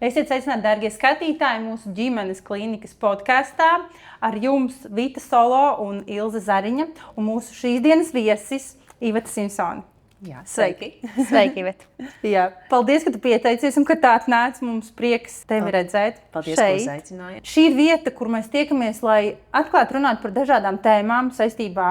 Esiet sveicināti, dārgie skatītāji, mūsu ģimenes klīnikas podkastā. Ar jums Vita Solo un Ilze Zariņa un mūsu šīs dienas viesis Iveta Simpsone. Jā, Sveiki! Sveiki, Iveta! Jā, paldies, ka tu pieteicies un ka tā atnāc. Mums prieks tevi redzēt Paldies, šeit. ka uzaicinājāt. Šī ir vieta, kur mēs tiekamies, lai atklāti runātu par dažādām tēmām saistībā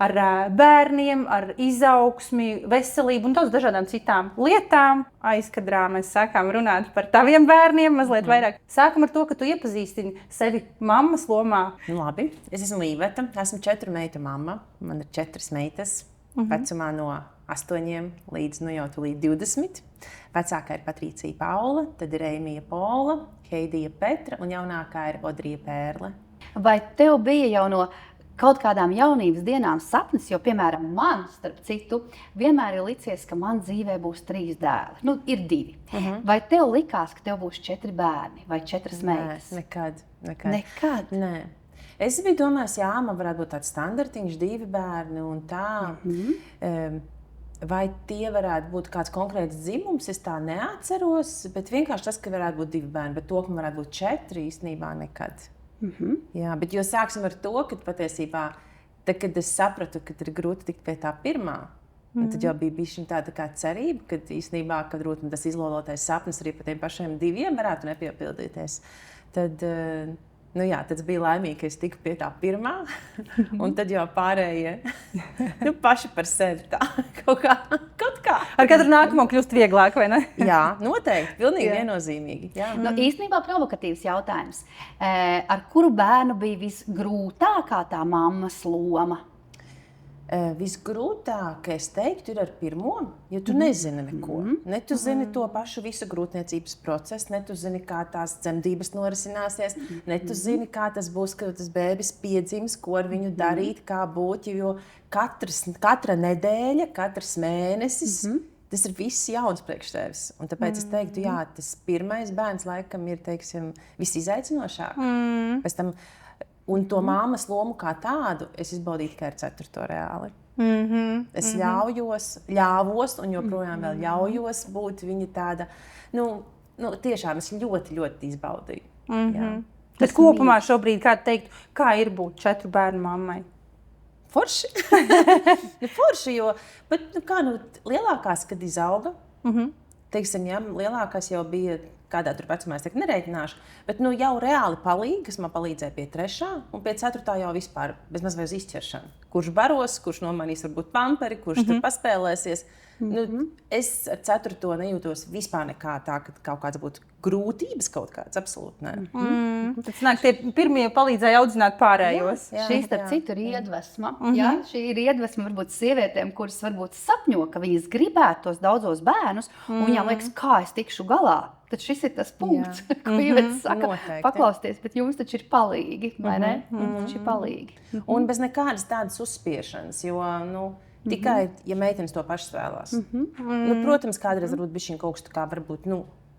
ar bērniem, ar izaugsmi, veselību un daudz dažādām citām lietām. Aizkadrā mēs sākām runāt par taviem bērniem mazliet vairāk. Sākam ar to, ka tu iepazīstini sevi mammas lomā. Labi, es esmu Iveta, esmu 4 meitu mamma. Man ir 4 meitas, vecumā no 8 līdz jau 20. Vecākā ir Patricija Paula, tad ir Eimija Pola, Heidija Petra un jaunākā ir Odrija Pērle. Vai tev bija jau no kaut kādām jaunības dienām sapnis, jo, piemēram, man, starp citu, vienmēr ir licies, ka man dzīvē būs 3 dēli. Nu, ir 2. Vai tev likās, ka tev būs 4 bērni vai 4 meitas? Nekad. Nekad? Nē. Es biju domājis, jā, man varētu būt tāds standartiņš, 2 bērni un tā. Vai tie varētu būt kāds konkrēts dzimums, es tā neatceros, bet vienkārši tas, ka varētu būt 2 bērni, bet to, ka varētu būt 4, īstenībā nekad. Jā, bet jo sāksim ar to, ka patiesībā, tad, kad es sapratu, ka ir grūti tikt pie tā pirmā, tad jau bija bišķiņ tāda kā cerība, ka īstenībā, kad tas izlolotais sapnis arī par tiem pašiem 2 varētu nepiepildīties. Tad, nu jā, tas bija laimīgi, ka es tiku pie tā pirmā, un tad jau pārējie paši par sevi tā kaut kā. Ar katru nākamo kļūst vieglāk, vai ne? Jā, noteikti, pilnīgi viennozīmīgi. Jā. Nu, īstenībā provokatīvs jautājums. Ar kuru bērnu bija visgrūtākā tā mammas loma? Visgrūtāk, es teiktu, ir ar pirmo, jo tu nezini neko. Ne tu zini to pašu visu grūtniecības procesu, ne tu zini, kā tās dzemdības norisināsies, ne tu zini, kā tas būs, kad tas bēbis piedzims, ko ar viņu darīt, kā būt, jo katra nedēļa, katrs mēnesis, tas ir viss jauns priekš tevis. Un tāpēc es teiktu, jā, tas pirmais bērns laikam ir, teiksim, visizaicinošāk. Pēc tam, un to māmas lomu kā tādu es izbaudīju tikai ar 4. reāli. Es ļāvos un joprojām vēl ļaujos būt viņa tāda, nu tiešām es ļoti, ļoti izbaudīju. Bet kopumā šobrīd, kā teikt, kā ir būt 4 bērnu mammai? Forši. Forši, jo, bet lielākās, kad izauga, teiksim, jā, lielākās jau bija kādā tur vecumā, es nereiķināšu, bet jau reāli palīga, kas man palīdzēja pie 3. un pie 4. jau vispār bezmaz vai uz izķeršanu. Kurš baros, kurš nomainīs varbūt pamperi, kurš tur paspēlēsies. Es ar 4. nejūtos vispār nekā tā, ka kaut kāds būtu grūtības kaut kāds, absolūti nē. Tad sanāk, tie pirmie palīdzēja audzināt pārējos. Šī, starp citu, ir iedvesma. Jā, šī ir iedvesma varbūt sievietēm, kuras varbūt sapņo, ka viņas gribētu tos daudzos bērnus, un viņām liekas, kā es tikšu galā. Tad šis ir tas punkts, ko Iveta saka, paklausties, bet jums taču ir palīgi, vai ne? Taču ir palīgi. Un bez nekādas tādas uzspiešanas, jo, tikai, ja meitenes to pašas vēlās. Protams, kādreiz varbūt bišķiņ kaut kas kā varbūt,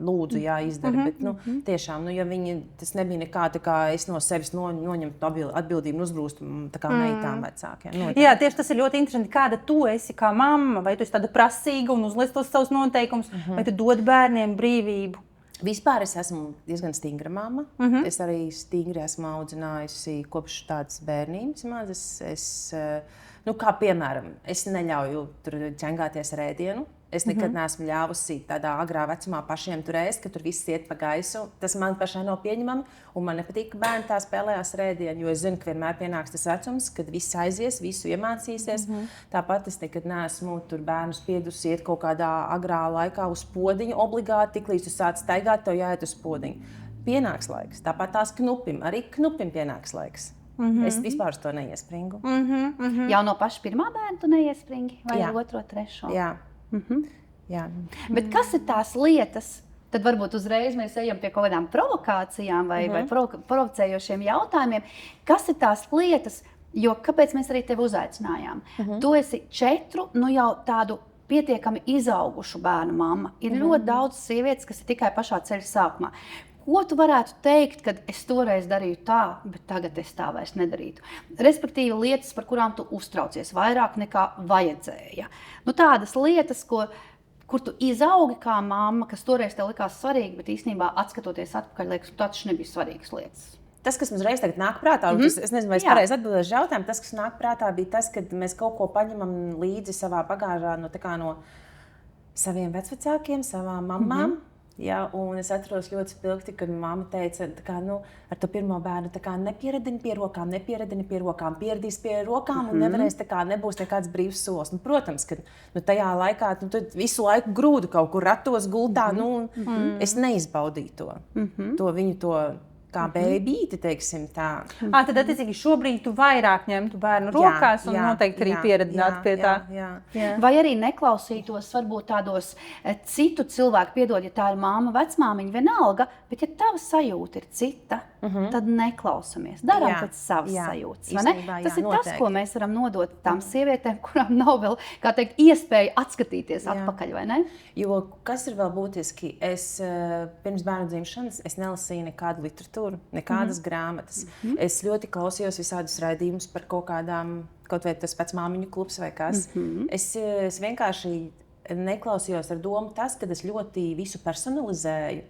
lūdzu, jāizdara, bet, tiešām, ja viņi, tas nebija nekā tā kā es no sevis noņemtu atbildību un uzgrūstu tā kā meitām vecākiem. Jā, tieši tas ir ļoti interesanti, kāda tu esi kā mamma, vai tu esi tāda prasīga un uzliec tos savus noteikumus, vai tu dod bērniem brīvību? Vispār es esmu diezgan stingra mamma. Es arī stingri esmu audzinājusi kopš tādas bērnības mazas. Kā piemēram, es neļauju tur ķengāties ar ēdienu. Es nekad neesmu ļāvusi tādā agrā vecumā pašiem tur ēst, ka tur viss iet pa gaisu. Tas man pašai nav pieņemami, un man nepatīk, ka bērni tā spēlējās ar ēdienu, jo es zinu, ka vienmēr pienāks tas vecums, kad viss aizies, visu iemācīsies. Tāpat es nekad neesmu tur bērnu spiedusi iet kaut kādā agrā laikā uz podiņu obligāti, tiklīdz tu sāc staigāt, tev jāiet uz podiņu. Pienāks laiks, tāpat tās knupim, arī knupim pienāks laiks. Es vispār uz to neiespringu. Jau no paša pirmā bērna tu neiespringi? Vai 2., 3? Jā. Jā. Bet kas ir tās lietas, tad varbūt uzreiz mēs ejam pie kaut kādām provokācijām vai provocējošiem jautājumiem. Kas ir tās lietas, jo kāpēc mēs arī tevi uzaicinājām? Tu esi 4, jau tādu pietiekami izaugušu bērnu mamma. Ir ļoti daudz sievietes, kas ir tikai pašā ceļa sākumā. Ko tu varētu teikt, kad es toreiz darīju tā, bet tagad es tā vairs nedarītu? Respektīvi lietas, par kurām tu uztraucies vairāk nekā vajadzēja. Tādas lietas, kur tu izaugi kā mamma, kas toreiz tev likās svarīgi, bet īstenībā atskatoties atpakaļ, liekas, tas nebija svarīgas lietas. Tas, kas mums reiz tagad nāk prātā, un es nezinu, vai es pareizi atbildēšu jautājumu, tas, kas nāk prātā, bija tas, kad mēs kaut ko paņemam līdzi savā bagāžā no saviem vecvecākiem, savām mamām. Ja, un es atceros ļoti spilgti, kad mamma teica, ar to pirmo bērnu nepieradini pie rokām, pieradīs pie rokām un nebūs nekāds brīvs solis. Protams, ka tajā laikā visu laiku grūdu kaut kur ratos gultā, es neizbaudīju to viņu kā bēbīti, teiksim tā. Tad, attiecīgi, šobrīd tu vairāk ņemtu bērnu rokās un noteikti arī pieradinātu pie tā. Jā. Vai arī neklausītos varbūt tādos citu cilvēku, piedod, ja tā ir māma, vecmāmiņa, vienalga, bet ja tava sajūta ir cita, tad neklausamies. Darām pēc savas sajūtas. Īstenībā, tas ir noteikti. Tas, ko mēs varam nodot tām sievietēm, kurām nav vēl, kā teikt, iespēja atskatīties atpakaļ, vai ne? Jo kas ir vēl būtiski, es pirms bērnu dzimšanas es nelasīju nekādu literatūru, nekādas grāmatas. Es ļoti klausījos visādus raidījumus par kaut kādām, kaut vai tas pats māmiņu klubs vai kas. Es vienkārši neklausījos ar domu tas, ka es ļoti visu personalizēju.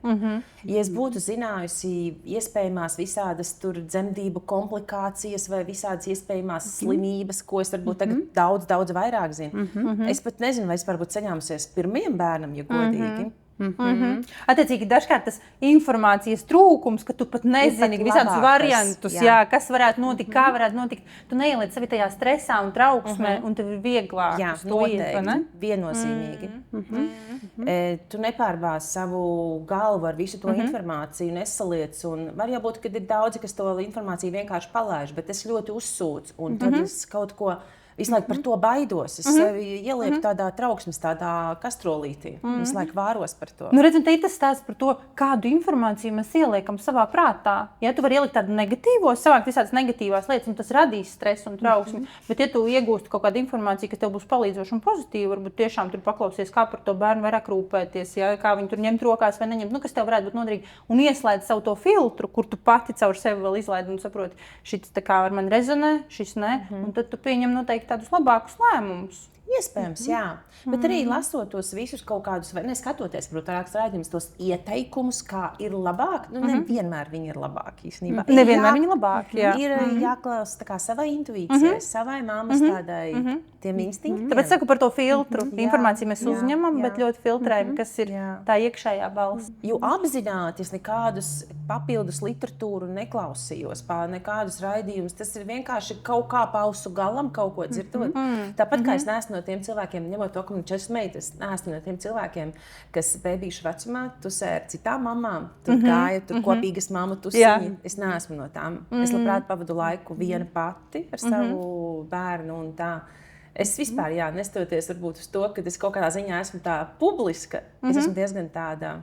Ja es būtu zinājusi iespējamās visādas dzemdību komplikācijas vai visādas iespējamās slimības, ko es varbūt tagad daudz vairāk zinu. Es pat nezinu, vai es varbūt saņēmusies pirmajam bērnam, ja godīgi. Attiecīgi, dažkārt tas informācijas trūkums, ka tu pat nezini visādus variantus, kas varētu notikt, kā varētu notikt. Tu neieliec sevi tajā stresā un trauksmē, un tev ir vieglāk. Jā, noteikti, viennozīmīgi. Tu nepārbāzi savu galvu ar visu to informāciju, nesaliec. Un var jābūt, ka ir daudzi, kas to informāciju vienkārši palaiž, bet es ļoti uzsūcu, un tad es kaut ko visu laiku par to baidos. Es sevi ielieku tādā trauksmes, tādā kastrolītī. Visu laiku vāros par to. Redz, un te ir tas stāsts par to, kādu informāciju mēs ieliekam savā prātā. Ja tu vari ielikt tādu negatīvo, savākt visādas negatīvās lietas, un tas radīs stresu un trauksmi. Bet ja tu iegūsti kaut kādu informāciju, kas tev būs palīdzoša un pozitīva, varbūt tiešām tur paklausies, kā par to bērnu vairāk rūpēties, kā viņu tur ņemt rokās vai neņemt, kas tev varētu būt noderīgi. Un ieslēdz savu to filtru, kur tu pati caur sevi vēl izlaidi un saproti, šis tā kā ar mani rezonē, šis ne. Un tad tu pieņem noteikti tādus labākus lēmumus. Iespējams, jā. Bet arī lasot tos visus kaut kādus, vai neskatoties, protams, rādījumus, tos ieteikumus, kā ir labāk, nevienmēr viņi ir labāki īstenībā. Nevienmēr viņi ir labāki, jā. Ir jāklausa tā kā savai intuīcijai, savai mammas tādai, tiem instinktiem. Tāpēc saku par to filtru. Informāciju mēs uzņemam, bet ļoti filtrējam, kas ir tā iekšējā balss. Jo apzināti es nekādus papildus literatūru neklausījos, nekādus raidījumus. Tas ir vienkārši kaut kā pausu galam, kaut ko dzirdot. Tāpat kā es neesmu no tiem cilvēkiem, ņemot to, ka man 4 meitas, neesmu no tiem cilvēkiem, kas bēbīšu vecumā tusē ar citām mamām, tur gāja, tur kopīgas mammu tusiņi. Es neesmu no tām. Es labprāt pavadu laiku viena pati ar savu bērnu un tā. Es vispār, nestoties varbūt uz to, ka es kaut kādā ziņā esmu tā publiska, es esmu diezgan tāda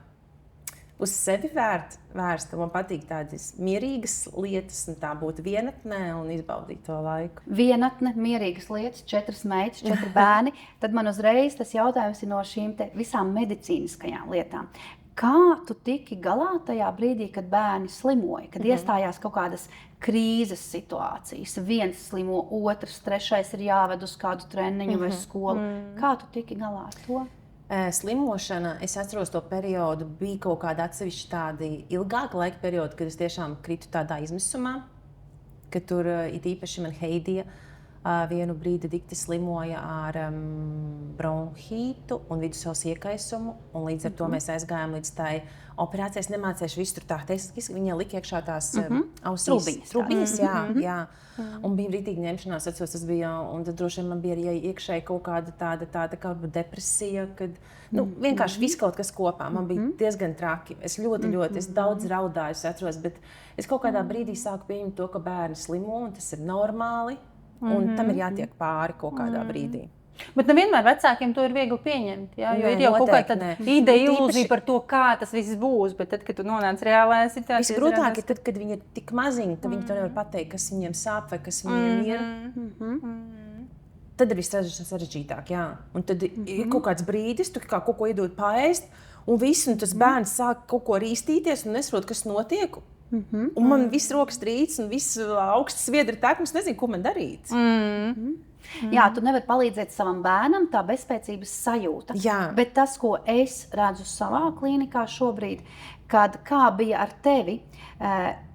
uz sevi vērsta. Man patīk tādas mierīgas lietas, un tā būt vienatnē un izbaudīt to laiku. Vienatne, mierīgas lietas, 4 meitas, 4 bērni. Tad man uzreiz tas jautājums ir no šīm visām medicīniskajām lietām. Kā tu tiki galā tajā brīdī, kad bērni slimoja, kad iestājās kaut kādas krīzes situācijas? Viens slimo, otrs, trešais ir jāved uz kādu treniņu vai skolu. Kā tu tiki galā ar to? Slimošana, es atceros to periodu, bija kaut kāda atsevišķa tādi ilgāka laika perioda, kad es tiešām kritu tādā izmisumā, ka tur it īpaši man Heidija vienu brīdi dikti slimoja ar bronhītu un vidusceļas iekaisumu, un līdz ar to mēs aizgājām līdz tai operācijai. Es nemācēšu visu tur tā tehniski, viņa lika iekšā tās trubiņas, jā. Un bija rītīgi ņemšanās, atceros, tas bija, un tad droši vien man bija arī iekšēji kaut kāda tāda kā depresija, kad, vienkārši viss kaut kas kopā. Man bija diezgan traki. Es ļoti, es daudz raudāju, es atceros, bet es kaut kādā brīdī sāku pieņemt to, ka bērni slimo, un tas ir normāli, un tam ir jātiek pāri kaut kādā brīdī. Bet nevienmēr vecākiem to ir viegli pieņemt, jo ir jau kaut kāda ideja, ilūzija par to, kā tas viss būs, bet tad, kad tu nonāc reālajā situācijā... Visgrūtāk ir tad, kad viņi ir tik maziņi, ka viņi to nevar pateikt, kas viņiem sāp vai kas viņiem ir. Tad ir vissarežģītāk, jā. Un tad ir kaut kāds brīdis, tu kā kaut ko iedod paēst, un viss, un tas bērns sāk kaut ko rīstīties un nesaprot, kas notiek. Un man viss rokas trīc un viss augsts sviedri tek, es nezinu, ko man darīt. Jā, tu nevari palīdzēt savam bērnam, tā bezspēcības sajūta. Jā. Bet tas, ko es redzu savā klīnikā šobrīd, kad kā bija ar tevi,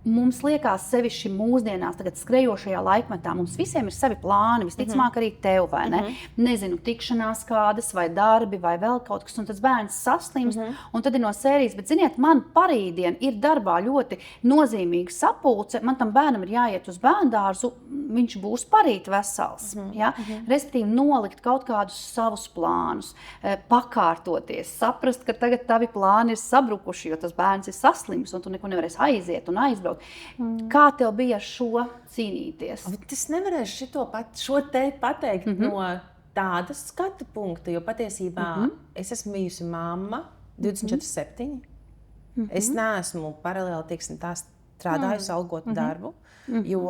mums liekas, sevišķi mūsdienās, tagad skrejošajā laikmetā, mums visiem ir savi plāni, visticamāk arī tev, vai ne? Nezinu, tikšanās kādas, vai darbi, vai vēl kaut kas, un tas bērns saslimst, un tad ir no sērijas, bet ziniet, man parīdien ir darbā ļoti nozīmīga sapulce, man tam bērnam ir jāiet uz bērndārzu, viņš būs parīt vesels, ja? Respektīvi nolikt kaut kādus savus plānus, pakārtoties, saprast, ka tagad tavi plāni ir sabrukuši, jo tas bērns ir saslims, un tu neko nevarēsi aiziet un aizbraukt. Kā tev bija ar šo cīnīties? Es nevarēšu šo te pateikt no tāda skatu punkta, jo patiesībā es esmu bijusi mamma 24/7. Es neesmu paralēli, teiksim, tā strādājusi algotu darbu, jo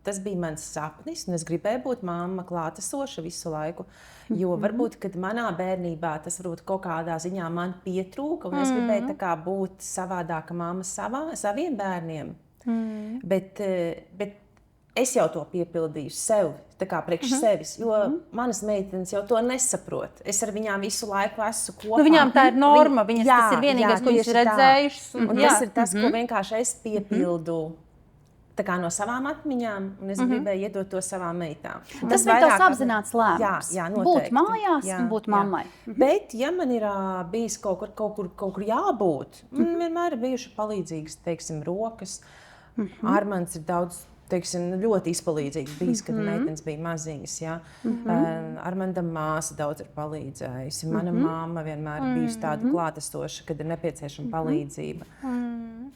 tas bija mans sapnis, un es gribēju būt mamma klātesoša visu laiku. Jo varbūt, kad manā bērnībā tas varbūt kaut kādā ziņā man pietrūka, un es gribēju tā kā būt savādāka mamma saviem bērniem. Bet es jau to piepildīju sev, tā kā priekš sevis, jo manas meitenes jau to nesaprot. Es ar viņām visu laiku esmu kopā. Nu, viņām tā ir norma, viņas tas ir vienīgais, ko viņas ir redzējušas. Un tas ir tas, ko vienkārši es piepildu. Tā kā no savām atmiņām, un es gribēju iedot to savām meitām. Tas ir tavs apzināts lēmums. Jā, noteikti. Būt mājās un būt mammai. Bet, ja man ir bijis kaut kur jābūt, man vienmēr ir bijuši palīdzīgas, teiksim, rokas. Armands ir daudz, teiksim, ļoti izpalīdzīgs bijis, kad meitenes bija maziņas. Ja? Armandam māsa daudz ir palīdzējusi. Mana mamma vienmēr ir bijusi tāda klātesoša, kad ir nepieciešama palīdzība.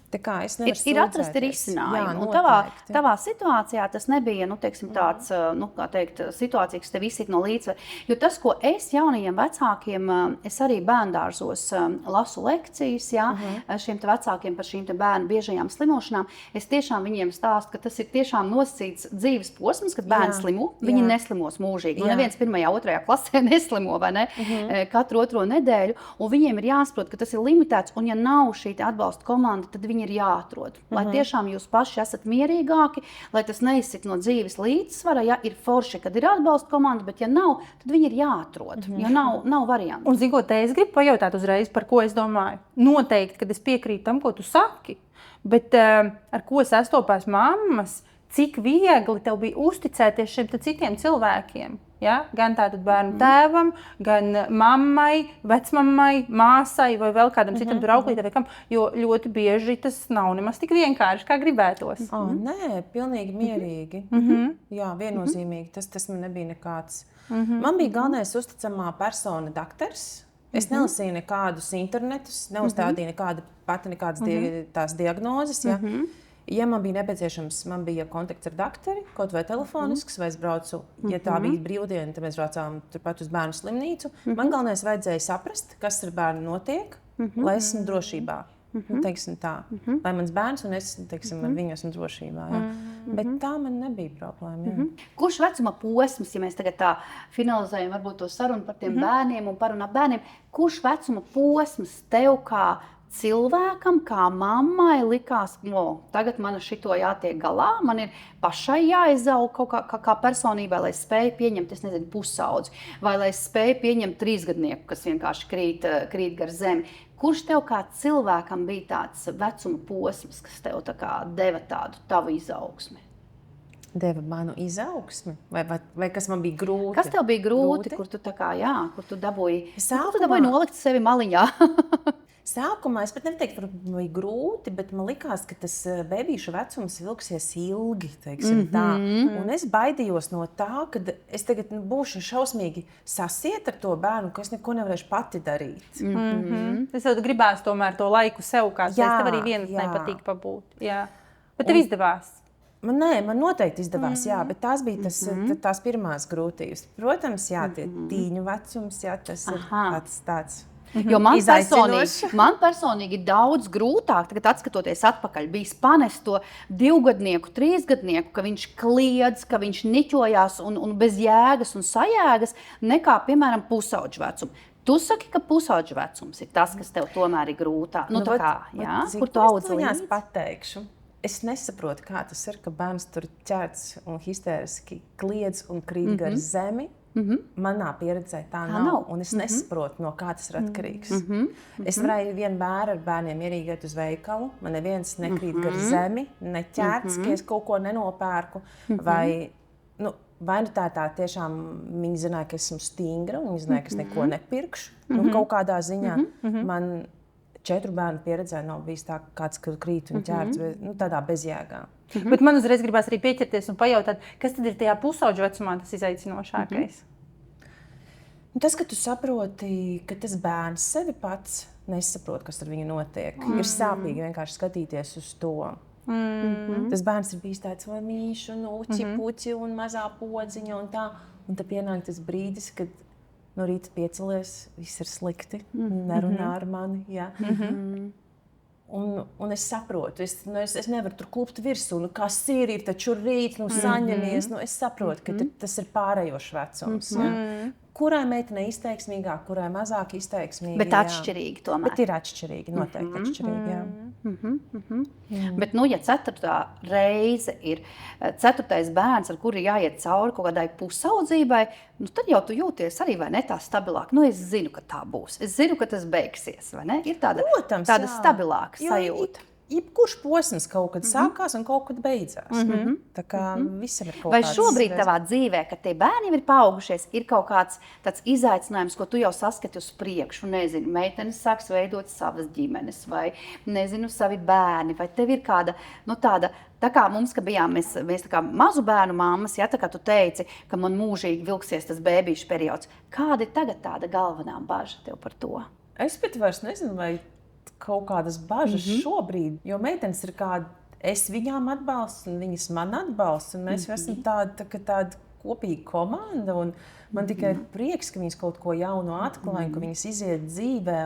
Tā kā es nevaru ir atrast risinājumu. Un tavā situācijā tas nebija, teiksim, tāds, kā teikt, situācija, kas tev izsit no līdzsvara. Jo tas, ko es jaunajiem vecākiem, es arī bērndārzos lasu lekcijas, šiem te vecākiem par šīm te bērnu biežajām slimošanām, es tiešām viņiem stāstu, ka tas ir tiešām nosacīts dzīves posms, kad bērni slimo, viņi neslimos mūžīgi. Un neviens 1., 2. klasē neslimo, vai ne? Katru otro nedēļu, un viņiem ir jāsaprot, ka tas ir limitēts, un ja nav šī atbalsta komanda, tad viņi ir jāatrod. Lai tiešām jūs paši esat mierīgāki, lai tas neizsit no dzīves līdzsvara, ja ir forši, kad ir atbalsta komanda, bet ja nav, tad viņi ir jāatrod, jo nav variantu. Un zini, ko te es gribu pajautāt uzreiz, par ko es domāju? Noteikti, kad es piekrītu tam, ko tu saki, bet ar ko sastopās mammas, cik viegli tev bija uzticēties šiem citiem cilvēkiem. Ja? Gan tātad bērnu tēvam, gan mammai, vecmammai, māsai vai vēl kādam citam tur auklītē vai kam, jo ļoti bieži tas nav nemaz tik vienkārši, kā gribētos. Nē, pilnīgi mierīgi. Jā, viennozīmīgi. Tas man nebija nekāds. Man bija galvenais uzticamā persona daktars. Es nelasīju nekādus internetus, neuzstādīju nekādas tās diagnozes. Ja? Ja man bija nepieciešams, man bija kontakts ar daktari, kaut vai telefonisks, vai es braucu, ja tā bija brīvdiena, tad mēs braucām turpat uz bērnu slimnīcu. Man galvenais vajadzēja saprast, kas ar bērnu notiek, lai esmu drošībā. Teiksim tā. Lai mans bērns un es, teiksim, ar viņu esmu drošībā. Ja? Bet tā man nebija problēma. Ja? Kurš vecuma posms, ja mēs tagad tā finalizējam varbūt to sarunu par tiem bērniem un par un ap bērniem, kurš vecuma posms tev kā cilvēkam, kā mammai likās, tagad man ar šito jātiek galā, man ir pašai jāizaug kaut kā personībai, lai spēju pieņemt, es nezinu, pusaudzi, vai lai spēju pieņemt 3-gadnieku, kas vienkārši krīt gar zemi. Kurš tev kā cilvēkam bija tāds vecuma posms, kas tev tā kā deva tādu tavu izaugsmi? Deva manu izaugsmi? Vai kas man bija grūti? Kas tev bija grūti? Kur tu tā kā, kur tu dabūji nolikt sevi maliņā? Sākumā es pat neteiktu, ka man bija grūti, bet man likās, ka tas bebīšu vecums vilksies ilgi, teiksim tā. Un es baidījos no tā, ka es tagad būšu šausmīgi sasiet ar to bērnu, ka es neko nevarēšu pati darīt. Es jau gribēju tomēr to laiku sev, kā tev arī vienatnē patīk pabūt. Jā. Bet tev izdevās? Man noteikti izdevās, jā, bet tās bija tās pirmās grūtības. Protams, jā, tie tīņu vecums, jā, tas ir tāds. Jo man personīgi daudz grūtāk, tagad atskatoties atpakaļ, bija panest to 2-gadnieku, 3-gadnieku, ka viņš kliedz, ka viņš niķojās un bez jēgas un sajēgas, nekā, piemēram, pusaudžu vecumu. Tu saki, ka pusaudžu vecums ir tas, kas tev tomēr ir grūtāk. Kur tu audzi līdzi? Pateikšu. es nesaprotu, kā tas ir, ka bērns tur ķerts un histēriski kliedz un krīt gar zemi. Manā pieredzē tā nav. Un es nesaprotu, no kā tas ir atkarīgs. Es varēju vienu bērnu ar bērniem mierīgi iet uz veikalu. Man neviens nekrīt gar zemi, neķērts, ka es kaut ko nenopērku. Vai nu tā tiešām viņi zināja, ka esmu stingra, un viņi zināja, ka es neko nepirkšu. Nu, kaut kādā ziņā man 4 bērnu pieredzē nav bijis tā, kāds krīt un ķērts, tādā bezjēgā. Bet man uzreiz gribās arī pieķerties un pajautāt, kas tad ir tajā pusauģu vecumā tas izaicinošākais? Tas, ka tu saproti, ka tas bērns sevi pats nesaprot, kas ar viņu notiek. Ir sāpīgi vienkārši skatīties uz to. Tas bērns ir bijis tāds mīļš un uci-puci un mazā podziņa un tā. Un tad pienāk tas brīdis, kad no rīta piecelies, viss ir slikti, nerunā ar mani. Jā. Un es saprotu, es nevaru tur klupt virsū, kas ir taču rīt, saņemies. Es saprotu, ka tas ir pārējošs vecums. Kurai meitenei izteiksmīgāk, kurai mazāk izteiksmīga. Bet atšķirīgi tomēr. Bet ir atšķirīgi, noteikti atšķirīgi, jā. Bet, ja 4. reize ir 4. bērns, ar kuru jāiet cauri kaut kādai pusaudzībai, tad jau tu jūties arī, vai ne, tā stabilāk. Es zinu, ka tā būs. Es zinu, ka tas beigsies, vai ne? Ir tāda stabilāka sajūta. Jebkurš posms kaut kad sākās un kaut kad beidzās. Tā kā visam ir kaut kāds... Vai šobrīd tavā dzīvē, kad tie bērni ir paaugušies, ir kaut kāds tāds izaicinājums, ko tu jau saskati uz priekšu? Nezinu, meitenes sāks veidot savas ģimenes vai, nezinu, savi bērni. Vai tev ir kāda, tāda... Tā kā mums, ka bijām mēs tā kā mazu bērnu mammas, tā kā tu teici, ka man mūžīgi vilksies tas bēbīšu periods. Kāda ir tagad tāda galvenā baža tev par to? Es pat vairs nezinu, vai kaut kādas bažas šobrīd, jo meitenes ir kāda, es viņām atbalstu un viņas man atbalstu, un mēs esam tāda kopīga komanda, un man tikai ir prieks, ka viņas kaut ko jaunu atklāja, ka viņas iziet dzīvē,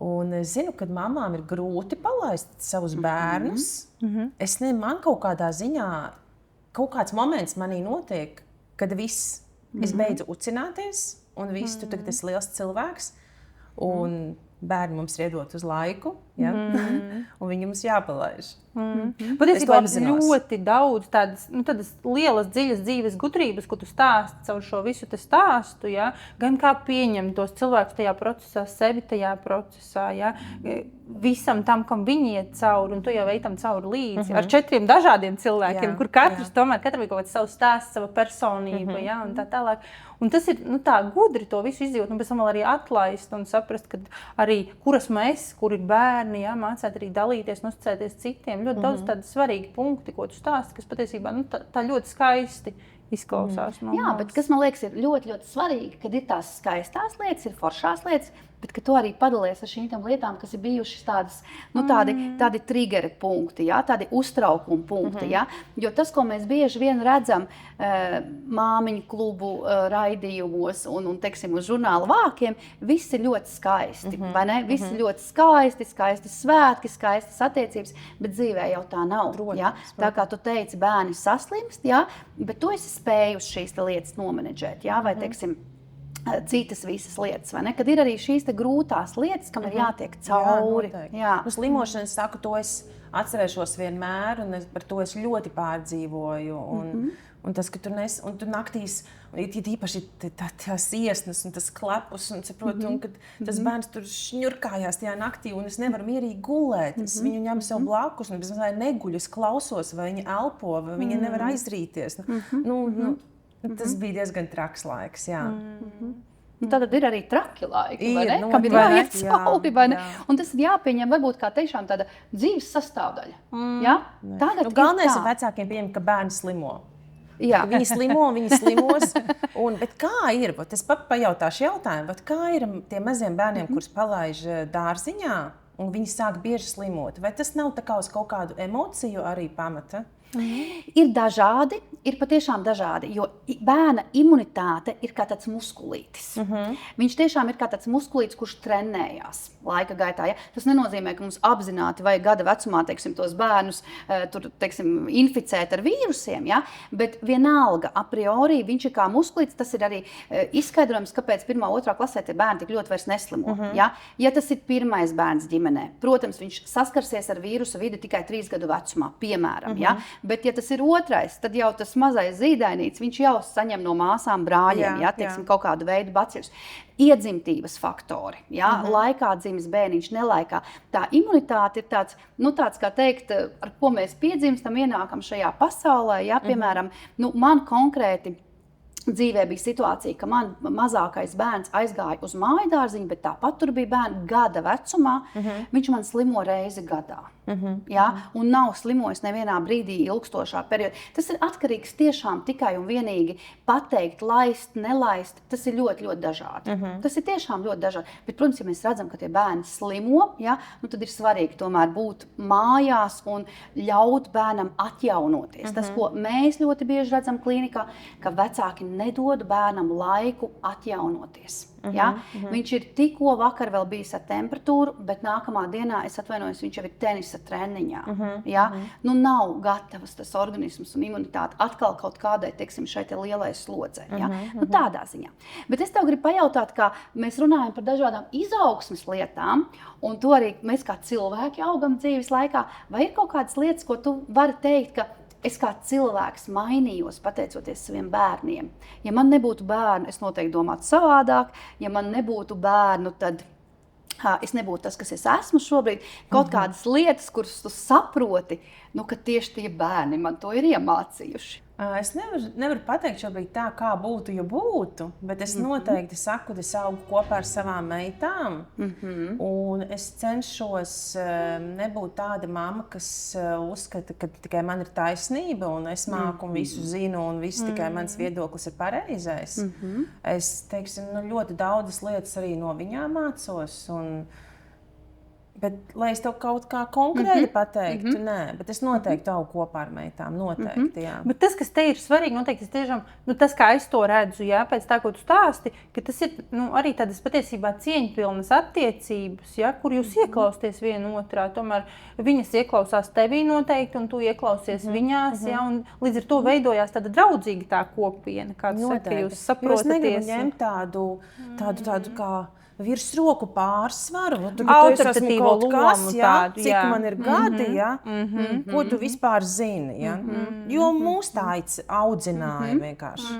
un es zinu, ka mamām ir grūti palaist savus bērnus. Man kaut kādā ziņā, kaut kāds moments manī notiek, kad es beidzu ucināties, un viss, tu tagad esi liels cilvēks, un bērni mums ir iedot uz laiku, un viņi mums jāpalaiž. Patiesībā ļoti daudz tādas lielas, dziļas dzīves gudrības, ko tu stāsti caur šo visu te stāstu, gan kā pieņemt tos cilvēkus tajā procesā, sevi tajā procesā, visam tam, kam viņi iet cauri, un tu jau ej tam cauri līdzi, ar 4 dažādiem cilvēkiem, kur katram ir kaut kāds savs stāsts, sava personība, un tā tālāk. Un tas ir tā gudri to visu izjūt, un pēc tam vēl arī atlaist un saprast, ka arī kur esmu es, kur ir bērni, mācēt arī dalīties, uzticēties citiem. Ļoti daudz tādi svarīgi punkti, ko tu stāsti, kas patiesībā tā ļoti skaisti izklausās. Jā, bet kas man liekas ir ļoti, ļoti svarīgi, kad ir tās skaistās lietas, ir foršās lietas, bet ka tu arī padalies ar šīm lietām, kas ir bijušas tādas, tādi triggeri punkti, tādi uztraukumi punkti. Jo tas, ko mēs bieži vien redzam māmiņu klubu raidījumos un teiksim, uz žurnāla vākiem, viss ir ļoti skaisti, vai ne? Viss ir ļoti skaisti svētki, skaistas attiecības, bet dzīvē jau tā nav. Tā kā tu teici, bērni saslimst, bet tu esi spējusi šīs lietas nomenedžēt, vai teiksim, citas visas lietas, vai ne? Kad ir arī šīs grūtās lietas, kam ir jātiek cauri. Slimošana, es saku, to es atcerēšos vienmēr, un par to es ļoti pārdzīvoju. Un tas, ka tu naktīs, ir īpaši tās iesnas un tas klepus, un saprotu, un kad tas bērns tur šņurkājās tajā naktī, un es nevaru mierīgi gulēt. Es viņu ņemu sev blakus, un es neguļu, es klausos, vai viņa elpo, vai viņa nevar aizrīties. Tas bija diezgan traks laiks, Tad ir arī traki laiki, vai ne? Kam ir jāiet cauri, vai ne? Un tas ir jāpieņem varbūt kā tiešām tāda dzīves sastāvdaļa. Galvenais ir vecākiem pieņemt, ka bērni slimo. Viņi slimo, viņi slimos. Bet kā ir? Es pajautāšu jautājumu. Kā ir tiem maziem bērniem, kurus palaiž dārziņā, un viņi sāk bieži slimot? Vai tas nav tā kā uz kaut kādu emociju arī pamata? Ir dažādi, ir patiešām dažādi, jo bērna imunitāte ir kā tāds muskulītis. Viņš tiešām ir kā tāds muskulītis, kurš trenējās laika gaitā. Ja? Tas nenozīmē, ka mums apzināti vai gada vecumā, teiksim, tos bērnus inficēt ar vīrusiem, ja? Bet vienalga, a priori, viņš ir kā muskulītis, tas ir arī izskaidrojums, kāpēc 1. un 2. klasē tie bērni tik ļoti vairs neslimo. Ja? Ja tas ir pirmais bērns ģimenē, protams, viņš saskarsies ar vīrusa vidi tikai 3 gadu vecumā, piemēram. Ja? Bet, ja tas ir otrais, tad jau tas mazais zīdainīts, viņš jau saņem no māsām brāļiem, teiksim, kaut kādu veidu bacilus. Iedzimtības faktori, laikā dzimis bērniņš, nelaikā. Tā imunitāte ir tāds, kā teikt, ar ko mēs piedzimstam, ienākam šajā pasaulē. Piemēram, man konkrēti dzīvē bija situācija, ka man mazākais bērns aizgāja uz mājadārziņu, bet tāpat tur bija bērni gada vecumā. Viņš man slimo reizi gadā. Un nav slimojis nevienā brīdī ilgstošā periodā. Tas ir atkarīgs tiešām tikai un vienīgi pateikt, laist, nelaist. Tas ir ļoti, ļoti dažādi. Tas ir tiešām ļoti dažādi. Bet, protams, ja mēs redzam, ka tie bērni slimo, tad ir svarīgi tomēr būt mājās un ļaut bērnam atjaunoties. Tas, ko mēs ļoti bieži redzam klīnikā, ka vecāki nedod bērnam laiku atjaunoties. Viņš ir tikko vakar vēl bijis ar temperatūru, bet nākamā dienā, es atvainojos, viņš jau ir tenisa treniņā. Nav gatavs tas organisms un imunitāte atkal kaut kādai, teiksim, šai te lielai slodzei. Tādā ziņā. Bet es tev gribu pajautāt, kā mēs runājam par dažādām izaugsmes lietām, un to arī mēs kā cilvēki augam dzīves laikā, vai ir kaut kādas lietas, ko tu vari teikt, ka es kā cilvēks mainījos, pateicoties saviem bērniem. Ja man nebūtu bērnu, es noteikti domātu savādāk. Ja man nebūtu bērnu, tad es nebūtu tas, kas es esmu šobrīd. Kaut kādas lietas, kuras tu saproti, ka tieši tie bērni man to ir iemācījuši. Es nevaru pateikt šobrīd tā, kā būtu, ja būtu, bet es noteikti saku, ka es augu kopā ar savām meitām. Un es cenšos nebūt tāda mamma, kas uzskata, ka tikai man ir taisnība un es māku un visu zinu un viss tikai mans viedoklis ir pareizais. Es, teiksim, ļoti daudzas lietas arī no viņām mācos. Bet, lai es tev kaut kā konkrēti pateiktu, nē, bet es noteikti augu kopā ar meitām, noteikti, jā. Bet tas, kas te ir svarīgi, noteikti, tiešām, tas, kā es to redzu, pēc tā, ko tu stāsti, ka tas ir arī tādas patiesībā cieņpilnas attiecības, kur jūs ieklausties viena otrā, tomēr viņas ieklausās tevī noteikti, un tu ieklausies viņās, un līdz ar to veidojās tāda draudzīga tā kopiena, kā tu saki, jūs saprotaties. Jo es negribu ņemt tādu kā virsroku pārsvaru, autoritatīvo lomu tādu, cik man ir gadi, ko tu vispār zini, jo mūs tā audzināja vienkārši,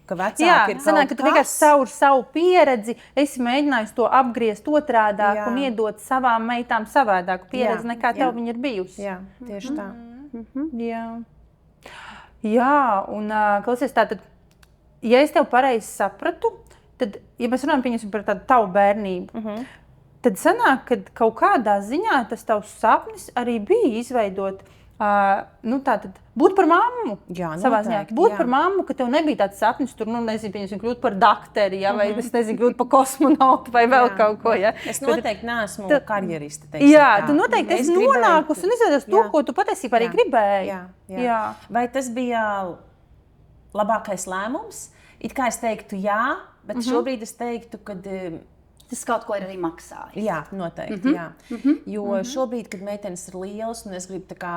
ka vecāki ir kaut ka tu vienkārši caur savu pieredzi esi mēģinājis to apgriezt otrādāk un iedot savām meitām savādāku pieredzi, nekā tev viņa ir bijusi. Jā, tieši tā. Jā, un klausies tātad, ja es tev pareizi sapratu, tad, ja mēs runājam par tādu tavu bērnību, tad sanāk, ka kaut kādā ziņā tas tavs sapnis arī bija izveidot, būt par mammu. Jā, savā ziņā. Būt par mammu, ka tev nebija tāds sapnis, tur, kļūt par dakteri, vai kļūt par kosmonautu, vai vēl kaut ko. Ja? Es noteikti neesmu karjeriste. Tu noteikti esi nonākusi un izveidos to, ko tu patiesībā arī gribēji. Jā. Vai tas bija labākais lēmums? It kā es teiktu jā, bet šobrīd es teiktu, ka tas kaut ko ir arī maksājis. Jā, noteikti. Jā. Jo šobrīd, kad meitenes ir lielas un es gribu tā kā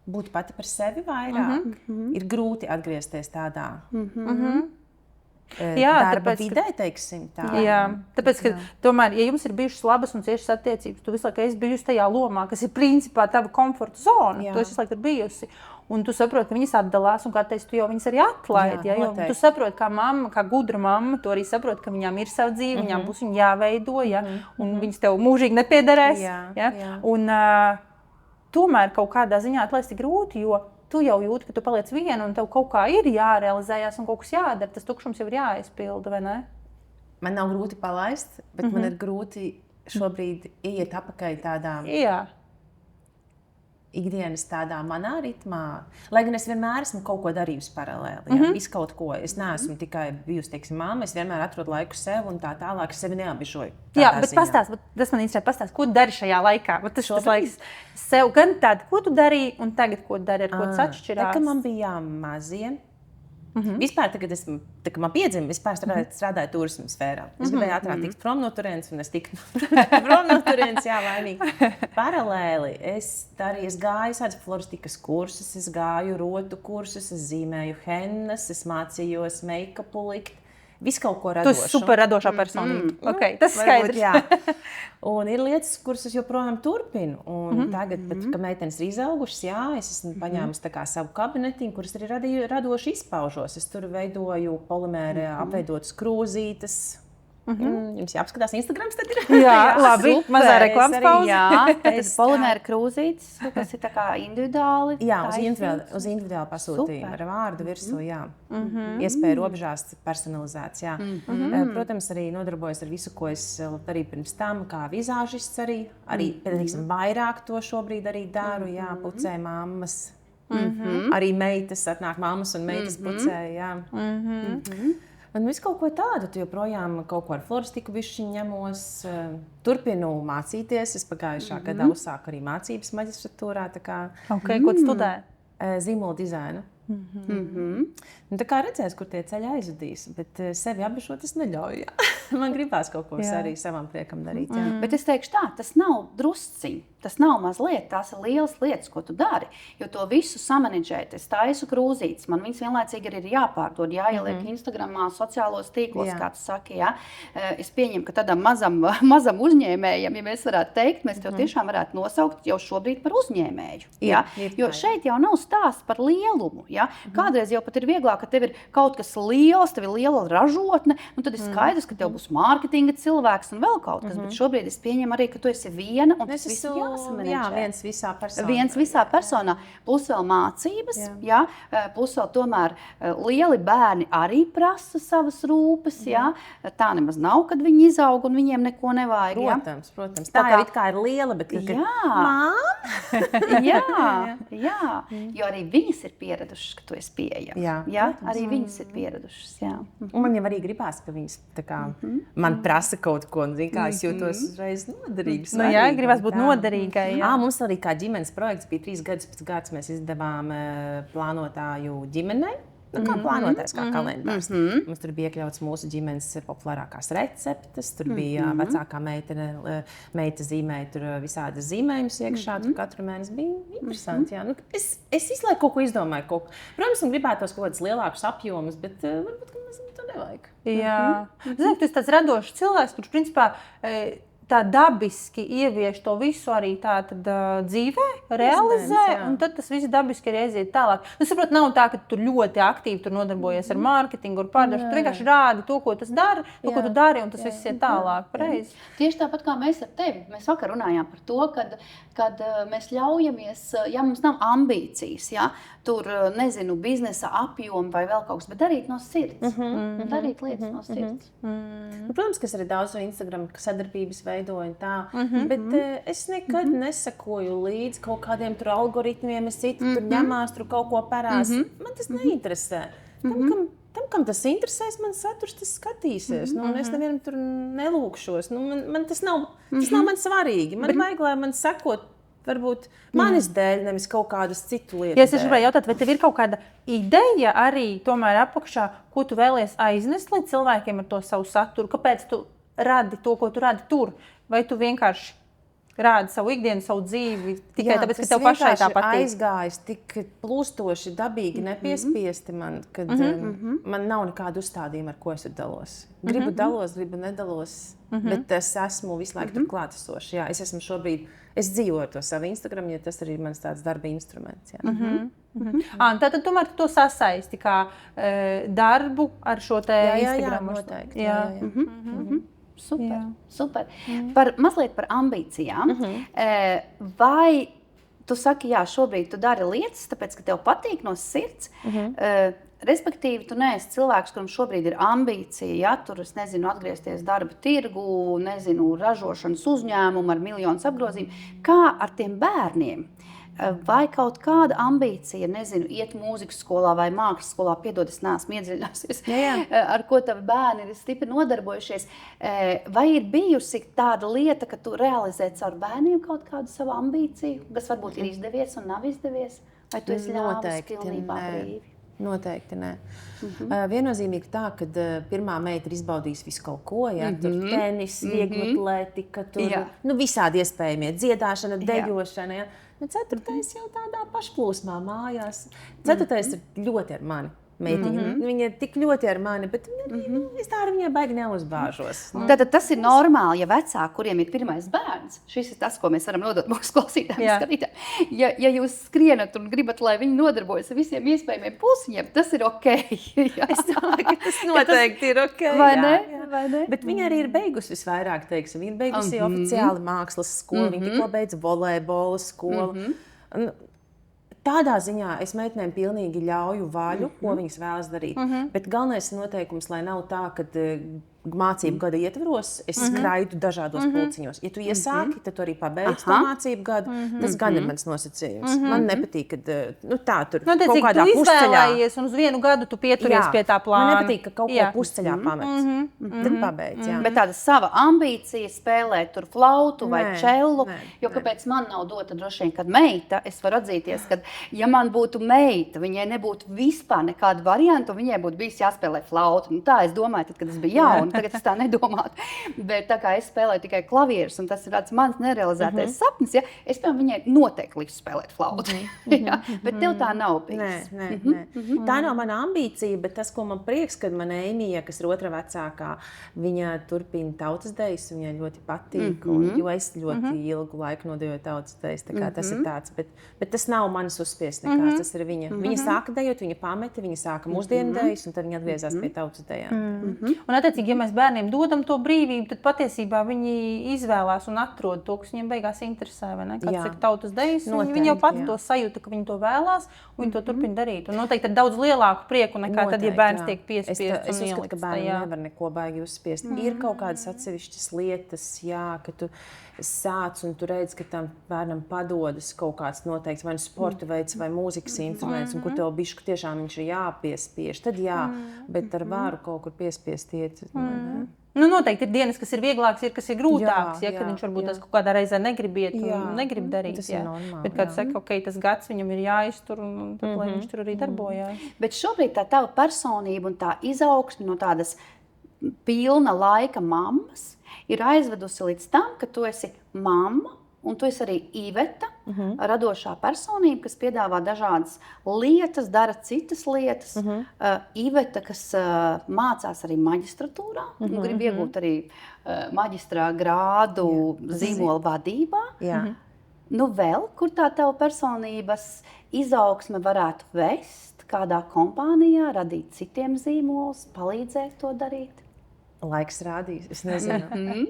būt pati par sevi vairāk, ir grūti atgriezties tādā darba vidē, teiksim tā. Jā, tāpēc, ka tomēr, ja jums ir bijušas labas un ciešas attiecības, tu visu laiku esi bijusi tajā lomā, kas ir principā tava komforta zona, tu esi visu laiku bijusi. Un tu saproti, ka viņas atdalās, un kā teicu, tu jau viņas arī atlaidi. Jo tu saproti, kā mamma, kā gudra mamma, tu arī saproti, ka viņām ir sava dzīve, viņām būs viņa jāveido, un viņas tev mūžīgi nepiederēs. Un tomēr kaut kādā ziņā atlaist ir grūti, jo tu jau jūti, ka tu paliec viena, un tev kaut kā ir jārealizējās, un kaut kas jādara. Tas tukšums jau ir jāizpilda, vai ne? Man nav grūti palaist, bet man ir grūti šobrīd iet apakaļ tādā... ikdienas tādā manā ritmā, lai gan es vienmēr esmu kaut ko darījusi paralēli. Visu kaut ko. Es neesmu tikai bijusi, teiksim, mamma, es vienmēr atrodu laiku sev un tā tālāk. Es sevi neapbižoju. Jā, bet pastāst, tas man interesē, pastāst, ko tu dari šajā laikā? Tas laiks sev gan tādu, ko tu darīji, un tagad, ko tu dari, ar ko tas atšķirās? Kad man bija mazie, vispār, kad man piedzima, strādāju turismu sfērā. Es gribēju ātrāk tikt prom no turienes, un es tiku prom no turienes, jā, laimīgi. Paralēli es gāju tādas floristikas kursus, es gāju rotu kursus, es zīmēju hennas, es mācījos make-upu likt. Visu kaut ko radošu. Tu esi super radošā personība. Okay, tas ir skaidrs. Jā. Un ir lietas, kuras es joprojām turpinu. Un tagad, kad meitenes ir izaugušas, jā, es esmu paņēmusi tā kā savu kabinetiņu, kuras arī radoši izpaužos. Es tur veidoju polimēra apveidotas krūzītes. Jums jāapskatās Instagrams, tad ir. Jā, labi. Mazā reklāmas pauze. Jā, tas ir polimēra krūzītes, kas ir tā kā individuāli. Jā, uz individuāli pasūtījumu ar vārdu virsū, jā. Iespēja robežās personalizēts, jā. Protams, arī nodarbojos ar visu, ko es arī pirms tam, kā vizāžists arī teiksim, vairāk to šobrīd arī daru, jā, pucē mammas. Arī meitas atnāk mammas un meitas pucē, jā. Un visu kaut ko tādu, tu joprojām kaut ko ar floristiku bišķiņ ņemos, turpinu mācīties. Es pagājušā gadā uzsāku arī mācības maģistratūrā. Okay, ko tu studēji? Zīmola dizainu. Tā kā redzēs, kur tie ceļi aizvedīs, bet sevi apbišot es neļauju. Man gribās kaut ko arī savam priekam darīt. Bet es teikšu tā, tas nav drusciņi, tas nav mazliet, tās ir lielas lietas, ko tu dari. Jo to visu samanedžēt, es taisu krūzītes, man viņas vienlaicīgi arī ir jāpārdod, jāieliek Instagramā, sociālos tīklos, kā tu saki. Jā. Es pieņemu, ka tādam mazam uzņēmējam, ja mēs varētu teikt, mēs tev tiešām varētu nosaukt jau šobrīd par uzņēmēju. Jā. Jo šeit jau nav stāsts par lielumu. Jā. Kādreiz jau pat ir vieglāk, ka tev ir kaut kas liels, tev ir liela ražotne, un tad ir skaidrs, ka tev būs mārketinga cilvēks un vēl kaut kas, bet šobrīd es pieņemu arī, ka tu esi viena un tas viss jāsamanedžē. Jā, viens visā personā. Viens visā personā, plus vēl mācības, jā, plus vēl tomēr lieli bērni arī prasa savas rūpes, jā, tā nemaz nav, kad viņi izaug un viņiem neko nevajag, jā. Protams, tā jau it kā ir liela, bet jā, jo arī viņas ir pieradušas, ka tu esi pieejama. Jā, arī viņas ir pieradušas, jā. Un man jau arī gribās, ka viņas tā kā man prasa kaut ko, un kā es jūtos uzreiz noderīgs. Nu jā, gribās būt noderīgai. Mums arī kā ģimenes projekts bija 3 gadus pēc gads, mēs izdevām plānotāju ģimenei. Kā plānotājs, kā kalendārs. Mums tur bija iekļauts mūsu ģimenes populārākās receptes, tur bija vecākā meita zīmēja tur visādas zīmējumus iekšā, tur katru mēnesi bija interesanti. Jā. Nu, es visu laiku kaut ko izdomāju. Protams, man gribētos kaut kādus lielākus apjomus, bet varbūt, ka mēs to nevajag. Jā. Zinu, tu esi tāds radošs cilvēks, kurš principā tā dabiski ievieš to visu arī tā tad dzīvē, realizē, un tad tas viss dabiski arī aiziet tālāk. Nu, saprot, nav tā, ka tu ļoti aktīvi tur nodarbojies ar mārketingu, ar pārdošanu. Tu vienkārši rādi to, ko tas dara, to, ko tu dari, un tas viss iet tālāk. Pareizi. Tieši tāpat kā mēs ar tevi. Mēs vakar runājām par to, kad mēs ļaujamies, ja mums nav ambīcijas, ja, tur, nezinu, biznesa apjomu vai vēl kaut kas, bet darīt no sirds. Darīt lietas no sirds. Protams, ka es arī daudz no Instagram sadarbības veidoju tā, bet es nekad nesakoju līdz kaut kādiem tur algoritmiem, es citu tur ņemās, tur kaut ko parās. Man tas neinteresē. Tam, kam tas interesēs, man saturs tas skatīsies. Nu, es nevienam tur nelūkšos. Nu, man tas nav man svarīgi. Man vajag, lai man sekot varbūt manis dēļ, nevis kaut kādas citu lietu. Ja es gribēju jautāt, vai tev ir kaut kāda ideja arī tomēr apakšā, ko tu vēlies aiznest līdz cilvēkiem ar to savu saturu? Kāpēc tu radi to, ko tu radi tur? Vai tu vienkārši rādi savu ikdienu, savu dzīvi, tikai tāpēc, ka tev pašai tā patīk? Aizgājis tik plūstoši, dabīgi, nepiespiesti man, kad man nav nekādu uzstādījumu, ar ko es dalos. Gribu dalos, gribu nedalos, bet es esmu visu laiku tur klātesoši. Jā, es esmu šobrīd, es dzīvoju ar to savu Instagram, jo tas arī ir mans tāds darba instruments. Jā. Tātad tomēr to sasaisti kā darbu ar šo te Instagram. Jā, noteikti. Super. Mazliet par ambīcijām. Vai tu saki, jā, šobrīd tu dari lietas, tāpēc, ka tev patīk no sirds, respektīvi, tu neesi cilvēks, kuram šobrīd ir ambīcija, ja tur, es nezinu, atgriezties darba tirgu, nezinu, ražošanas uzņēmumu ar miljonus apgrozījumu. Kā ar tiem bērniem? vai kaut kāda ambīcija, nezinu, iet mūzikas skolā vai mākslas skolā, piedod, es neesmu iedziļinājusies, ar ko tavi bērni ir stipri nodarbojušies, vai ir bijusi tāda lieta, ka tu realizē caur bērniem kaut kādu savu ambīciju, kas varbūt ir izdevies un nav izdevies, vai tu esi ļāvis pilnībā brīvi? Noteikti nē. Viennozīmīgi tā, ka pirmā meita ir izbaudījusi visu kaut ko, tur tenis, viegla atletika, visādi iespējamie dziedāšana, dejošana. Ceturtais jau tādā pašplūsmā mājās. Ceturtais ir ļoti ar mani. Meitiņa. Viņa ir tik ļoti ar mani, bet es tā ar viņai baigi neuzbāžos. Tātad tas ir normāli, ja vecāki, kuriem ir pirmais bērns, šis ir tas, ko mēs varam nodot mūsu klausītājiem skatītājiem. Ja jūs skrienat un gribat, lai viņi nodarbojas ar visiem iespējamiem pulsiņiem, tas ir ok. Es domāju, ka tas noteikti ir ok. Vai ne? Bet viņa arī ir beigusi visvairāk, teiksim. Viņa ir beigusi oficiāli mākslas skolu, viņa tikko beidza volejbola skolu. Tādā ziņā es meitenēm pilnīgi ļauju vaļu, ko viņas vēlas darīt. Bet galvenais noteikums, lai nav tā, ka mācību gada ietvaros es skraidu dažādos pulciņos. Ja tu iesāki, tad tu arī pabeidz to mācību gadu. Tas gan ir mans nosacījums. Man nepatīk, ka tā tur kaut kādā pusceļā. Tu izvēlējies un uz vienu gadu tu pieturies pie tā plāna. Man nepatīk, ka kaut ko pusceļā pamets. Tad pabeidz, Bet tāda sava ambīcija spēlēt tur flautu vai čellu, jo kāpēc man nav dota droši vien, kad meita, es varu atzīties, ka ja man būtu meita, viņai nebūtu vispār nekādu variantu, viņai būtu bijis jāspēlē flautu. Tā es domāju, tad, kad es biju jauna. Tagad es tā nedomātu. Bet tā kā es spēlēju tikai klavierus, un tas ir tāds mans nerealizētais sapnis, es piemēram viņai noteikti liku spēlēt flautu. Bet tev tā nav bijis. Nē. Tā nav mana ambīcija, bet tas, ko man prieks, kad man Eimija, kas ir otra vecākā, viņa turpina tautas dejas, viņai ļoti patīk, jo es ļoti ilgu laiku nodejoju tautas dejas. Tā kā tas ir tāds, bet tas nav manas uzspiest nekāds, tas ir viņa. Viņa sāka dejot, viņa pameta, viņa sāka mūsdienu dejas, un tad viņa atgriezās pie tautas dejām. Un attiecīgi, ja mēs bērniem dodam to brīvību, tad patiesībā viņi izvēlās un atrod to, kas viņiem beigās interesē. Kāds ir tautas dejas, viņi jau pati to sajūta, ka viņi to vēlās, un viņi to turpina darīt. Un noteikti ar daudz lielāku prieku nekā tad, ja bērns tiek piespiests un ielikts. Es uzskatu, ka bērni nevar neko baigi uzspiest. Ir kaut kādas atsevišķas lietas, ka tu sāc un tu redz, ka tam bērnam padodas kaut kāds noteikts vai sporta veids vai mūzikas instruments, un kur tev bišķi tiešām viņš ir jāpiespiež. Tad bet ar varu kaut kur piespiest iet. Noteikti ir dienas, kas ir vieglāks, ir kas ir grūtāks, kad viņš varbūt tas kaut kādā reizē negrib iet un negrib darīt. Tas ir normāli. Bet kāds saka, ok, tas gads viņam ir jāiztur un tad, lai viņš tur arī darbojās. Bet šobrīd tā tava personība un tā izaugsme no tādas pilna laika mammas ir aizvedusi līdz tam, ka tu esi mamma, un tu esi arī Iveta, radošā personība, kas piedāvā dažādas lietas, dara citas lietas. Iveta, kas mācās arī maģistratūrā, un grib iegūt arī maģistrā grādu zīmola vadībā. Vēl, kur tā tava personības izaugsme varētu vest, kādā kompānijā, radīt citiem zīmolus, palīdzēt to darīt? Laiks rādīs, es nezinu.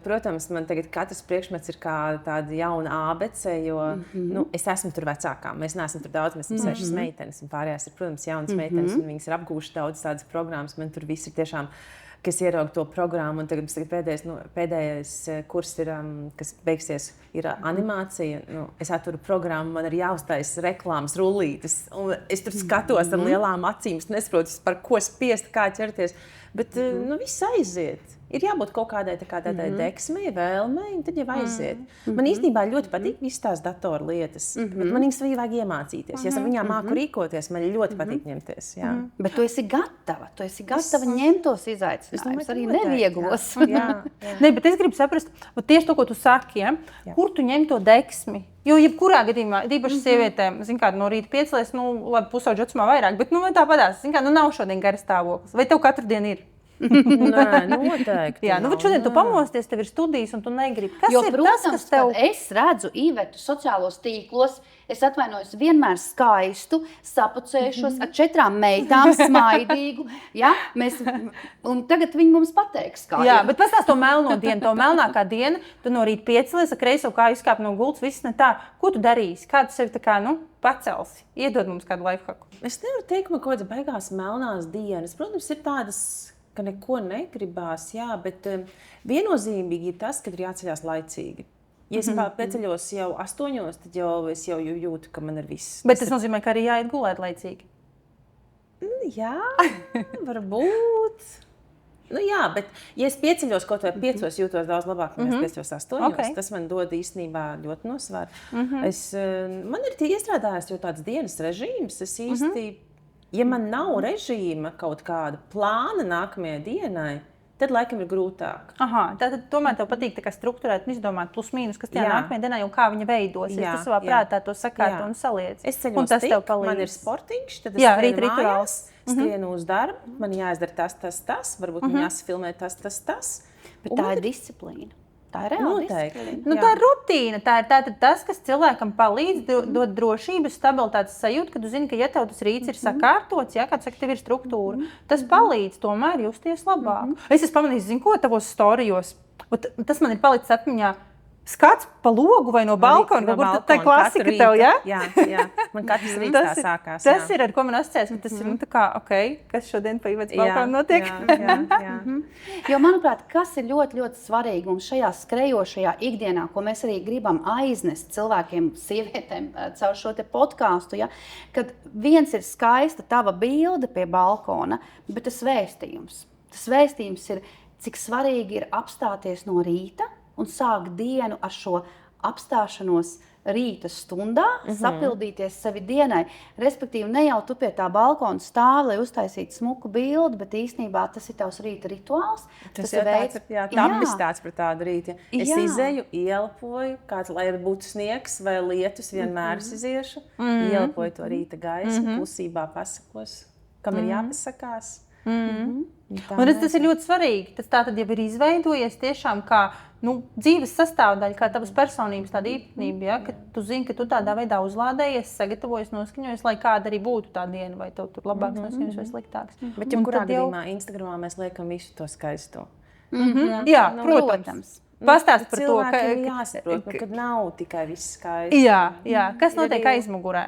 Protams, man tagad katrs priekšmets ir kā tāda jauna ABC, jo es esmu tur vecākā. Mēs neesam tur daudz, mēs esam 6 meitenes, un pārējās ir, protams, jaunas meitenes, un viņas ir apgūšas daudz tādas programmas. Man tur viss ir tiešām, kas ierauga to programmu, un tagad pēdējais kurs ir, kas beigsies, ir animācija. Es atturu programmu, man ir jāuztais reklāmas rullītes, un es tur skatos ar lielām acīm, es nesaprotu, par ko spiest, kā ķerties. Bet viss aiziet. Ir jābūt kaut kādai tādai deksmei, vēlmei, un tad jau aiziet. Man īstenībā ļoti patīk visas tās datoru lietas, bet man viņas vajag iemācīties. Ja es ar viņām māku rīkoties, man ļoti patīk ņemties. Bet tu esi gatava ņemt tos izaicinājumus, arī nevieglos. Ne, bet es gribu saprast, tieši to, ko tu saki, kur tu ņem to deksmi? Jo jebkurā gadījumā, īpaši sievietēm, no rīta piecēlies, labi, pusauģu vecumā vairāk, bet tāpatās, nav šodien garas stāvoklis. Vai tev katru dienu ir? Nē, noteikti. Bet šodien tu pamosties, tev ir studijas un tu negribi. Kas jo, ir protams, tas, kas tev... Es redzu Ivetu sociālos tīklos, es atvainojos vienmēr skaistu, sapucējušos, ar 4 meitām, smaidīgu. Un tagad viņi mums pateiks, kā ir. Bet pastāst to melno dienu, to melnākā diena, tu no rīta piecelies, ar kreiso kāju izkāp no gultas, viss ne tā. Ko tu darīsi? Kā tu sevi pacelsi? Iedod mums kādu lifehacku. Es nevaru teikt, man kaut kādas beigās melnās dienas. Protams, ir tādas, ka neko negribās, bet viennozīmīgi ir tas, ka ir jāceļās laicīgi. Ja es pieceļos jau 8, tad jau es jau jūtu, ka man ir viss. Bet tas nozīmē, ka arī jāiet gulēt laicīgi. Jā, varbūt. Nu jā, bet ja es pieceļos kaut vai 5, jūtos daudz labāk, nekā es pieceļos 8. Okay. Tas man dod īstenībā ļoti nosvaru. Man ir iestrādājis jau tāds dienas režīms. Es īsti, ja man nav režīma kaut kāda plāna nākamajai dienai, tad laikam ir grūtāk. Aha, tātad tomēr tev patīk tā kā strukturēt un izdomāt plus mīnus, kas tajā nākamajā dienā jau kā viņa veidosies. Tu savā prātā to sakārto un saliec. Es ceļos tik, man ir sportiņš, tad es skrienu mājās, skrienu uz darbu, man jāizdara tas, varbūt man jāsfilmē tas. Bet tā ir disciplīna. Tā ir reāla disciplīna. Nu, tā ir rutīna. Tā ir tātad tas, kas cilvēkam palīdz dot drošības, stabilitātes sajūtu, kad tu zini, ka ja tev tas rīts ir sakārtots, ja, kad saka, tev ir struktūra, tas palīdz tomēr justies labāk. Es esmu pamanījis, zinu, ko tavos storijos. Tas man ir palicis atmiņā. Skats pa logu vai no balkona, kaut kur tā klasika tev, ja? Jā, man katrs rīts tā sākās. Tas ir, ar ko man asociēs, bet tas ir, tā kā, kas šodien pa Ivetas balkonu notiek? Jā. Jo, manuprāt, kas ir ļoti, ļoti svarīgi mums šajā skrejošajā ikdienā, ko mēs arī gribam aiznest cilvēkiem, sievietēm caur šo te podkāstu, ja? Kad viens ir skaista tava bilde pie balkona, bet tas vēstījums. Tas vēstījums ir, cik svarīgi ir apstāties no rīta, un sākt dienu ar šo apstāšanos rīta stundā, sapildīties sevi dienai. Respektīvi, ne jau tu pie tā balkona stāvi, lai uztaisītu smuku bildi, bet īstenībā tas ir tavs rīta rituāls. Tas ir veids, tāpēc tāds par tādu rītu. Es izēju, ielpoju, lai būtu sniegs vai lietus, vienmēr es iziešu, ielpoju to rīta gaismu, klusībā pasakos, kam ir jāpasakās. Un tas ir ļoti svarīgi. Tas tā tad jau ir izveidojies tiešām kā dzīves sastāvdaļa, kā tavas personības tāda īpatnība, ja? Ka tu zini, ka tu tādā veidā uzlādējies, sagatavojies, noskaņojies, lai kāda arī būtu tā diena, vai tev tur labāks noskaņojums vai sliktāks. Bet jebkurā gadījumā Instagramā mēs liekam visu to skaisto. Jā, protams. Pastāst par to, ka jāsaprot, ka nav tikai viss skaisti. Jā. Kas notiek aizmugurē?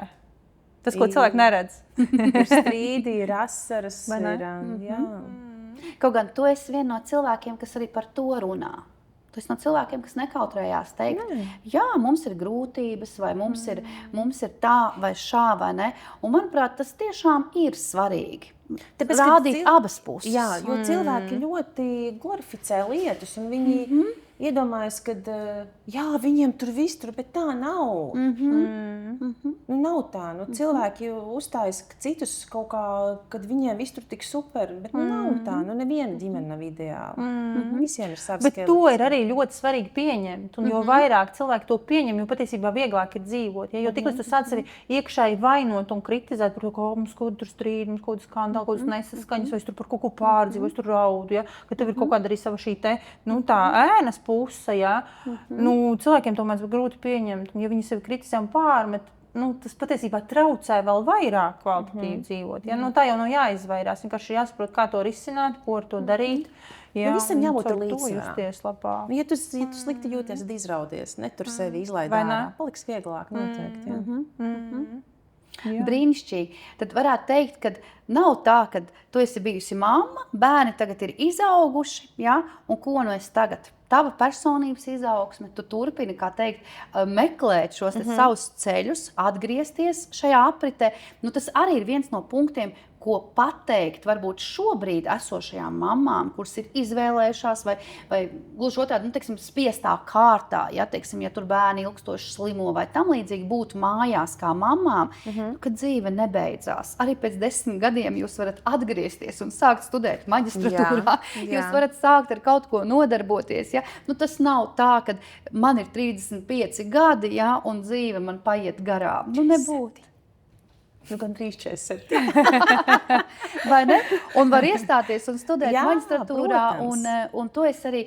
Tas, ko cilvēki neredz. Ir strīdi, ir asaras. Kaut gan tu esi viena no cilvēkiem, kas arī par to runā. Tu esi no cilvēkiem, kas nekautrējās teikt, jā, mums ir grūtības, vai mums ir tā vai šā, vai ne. Un, manuprāt, tas tiešām ir svarīgi. Tāpēc, rādīt abas puses. Jā, jo cilvēki ļoti glorificē lietas, un viņi iedomājas, ka viņiem tur viss tur, bet tā nav. Nav tā. Cilvēki uzstājas citus kaut kā, kad viņiem viss tur tik super, bet nav tā. Neviena ģimene nav ideāla. Visiem ir savs skelets. Bet to ir arī ļoti svarīgi pieņemt. Un jo vairāk cilvēki to pieņem, jo patiesībā vieglāk ir dzīvot. Ja? Jo tiklīdz tu sāc arī iekšēji vainot un kritizēt par to, ka mums kaut tur strīd, mums kaut skandāli, kaut nesaskaņas, vai es tur par kaut ko pārdzīvu, vai es tur raudu, ja? Ka tev ir kaut kāda arī sava šī te, tā ēnas puse, ja? Cilvēkiem tomēr ir grūti pieņemt, un ja viņi sevi kritizē un pārmet, tas patiesībā traucē vēl vairāk kvalitatīvi dzīvot. Ja? Tā jau nav jāizvairās, vienkārši jāsaprot, kā to risināt, ko ar to darīt. Ja, visam jābūt līdzsvarā. Ja tu slikti jūties, tad izraudies, netur sevi izlaid ārā. Paliks vieglāk noteikti. Brīnišķīgi. Tad varētu teikt, ka nav tā, ka tu esi bijusi mamma, bērni tagad ir izauguši, ja? Un ko es tagad? Tava personības izaugsme, tu turpini, kā teikt, meklēt šos savus ceļus, atgriezties šajā apritē. Tas arī ir viens no punktiem, ko pateikt varbūt šobrīd esošajām mamām, kuras ir izvēlējušās vai gluži otrādi, spiestā kārtā, ja tur bērni ilgstoši slimo vai tam līdzīgi būtu mājās kā mamām, kad dzīve nebeidzās. Arī pēc 10 gadiem jūs varat atgriezties un sākt studēt maģistratūrā. Jūs varat sākt ar kaut ko nodarboties. Ja? Tas nav tā, ka man ir 35 gadi, ja, un dzīve man paiet garām. Nebūtu. Gan 3-4. Vai ne? Un var iestāties un studēt maģistratūrā, un to es arī,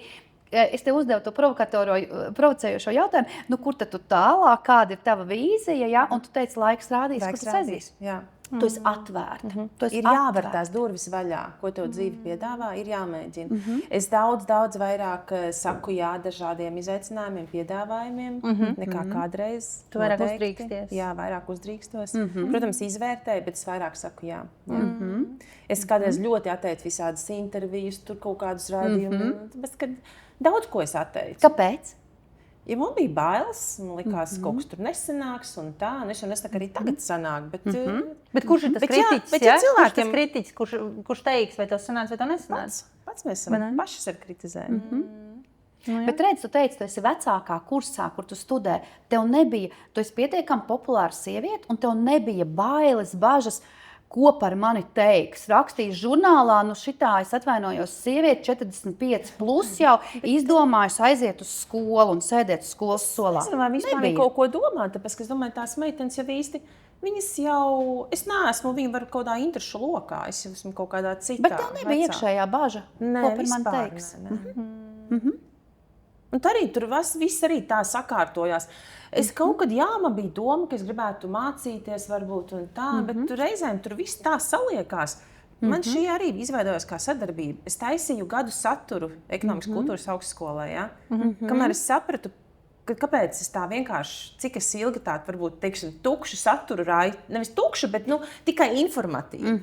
es tev uzdevu to provocējošo jautājumu, kur tad tu tālāk, kāda ir tava vīzija, ja? Un tu teici, laiks rādīs, kas tas aizies. Jā. Tu esi atvērta. Ir jāver tās durvis vaļā, ko tev dzīve piedāvā, ir jāmēģina. Es daudz vairāk saku jā dažādiem izaicinājumiem, piedāvājumiem, nekā kādreiz. Tu vairāk uzdrīksties. Jā, vairāk uzdrīkstos. Protams, izvērtēju, bet es vairāk saku jā. Es kādreiz ļoti atteicu visādas intervijas, tur kaut kādus rādījumus, bet daudz ko es atteicu. Kāpēc? Ja man bija bailes, man likās, ka kaut kas tur nesanāks, un tā, un es jau nesaku, arī tagad sanāk, bet... Bet kurš ir tas kritiķis? Bet ja Kurš tas kritiķis, kurš teiks, vai tas sanāca, vai to nesanāca? Pats mēs esam paši sevi kritizējam. Bet redz, tu teici, tu esi vecākā kursā, kur tu studē. Tev nebija, tu esi pietiekami populāra sieviete, un tev nebija bailes, bažas, ko par mani teiks. Rakstīju žurnālā, nu šitā es atvainojos, sieviete 45 plus jau izdomājusi aiziet uz skolu un sēdēt uz skolas solā. Es domāju, vispār kaut ko domāt, tāpēc, ka es domāju, tās meitenes jau īsti, viņas jau, es neesmu, viņa var kaut kādā interešu lokā, es jau esmu kaut kādā citā. Bet tev nebija iekšējā baža, ko par mani teiks? Un arī tur viss arī tā sakārtojās. Es kaut kad, man bija doma, ka es gribētu mācīties varbūt un tā, bet reizēm tur viss tā saliekās. Man šī arī izveidojās kā sadarbība. Es taisīju gadu saturu ekonomikas kultūras augstskolē, ja? Kamēr es sapratu, kāpēc es tā vienkārši, cik es ilgi tādu, varbūt, teiksim, tukšu saturu rāju, nevis tukšu, bet, tikai informatīvu.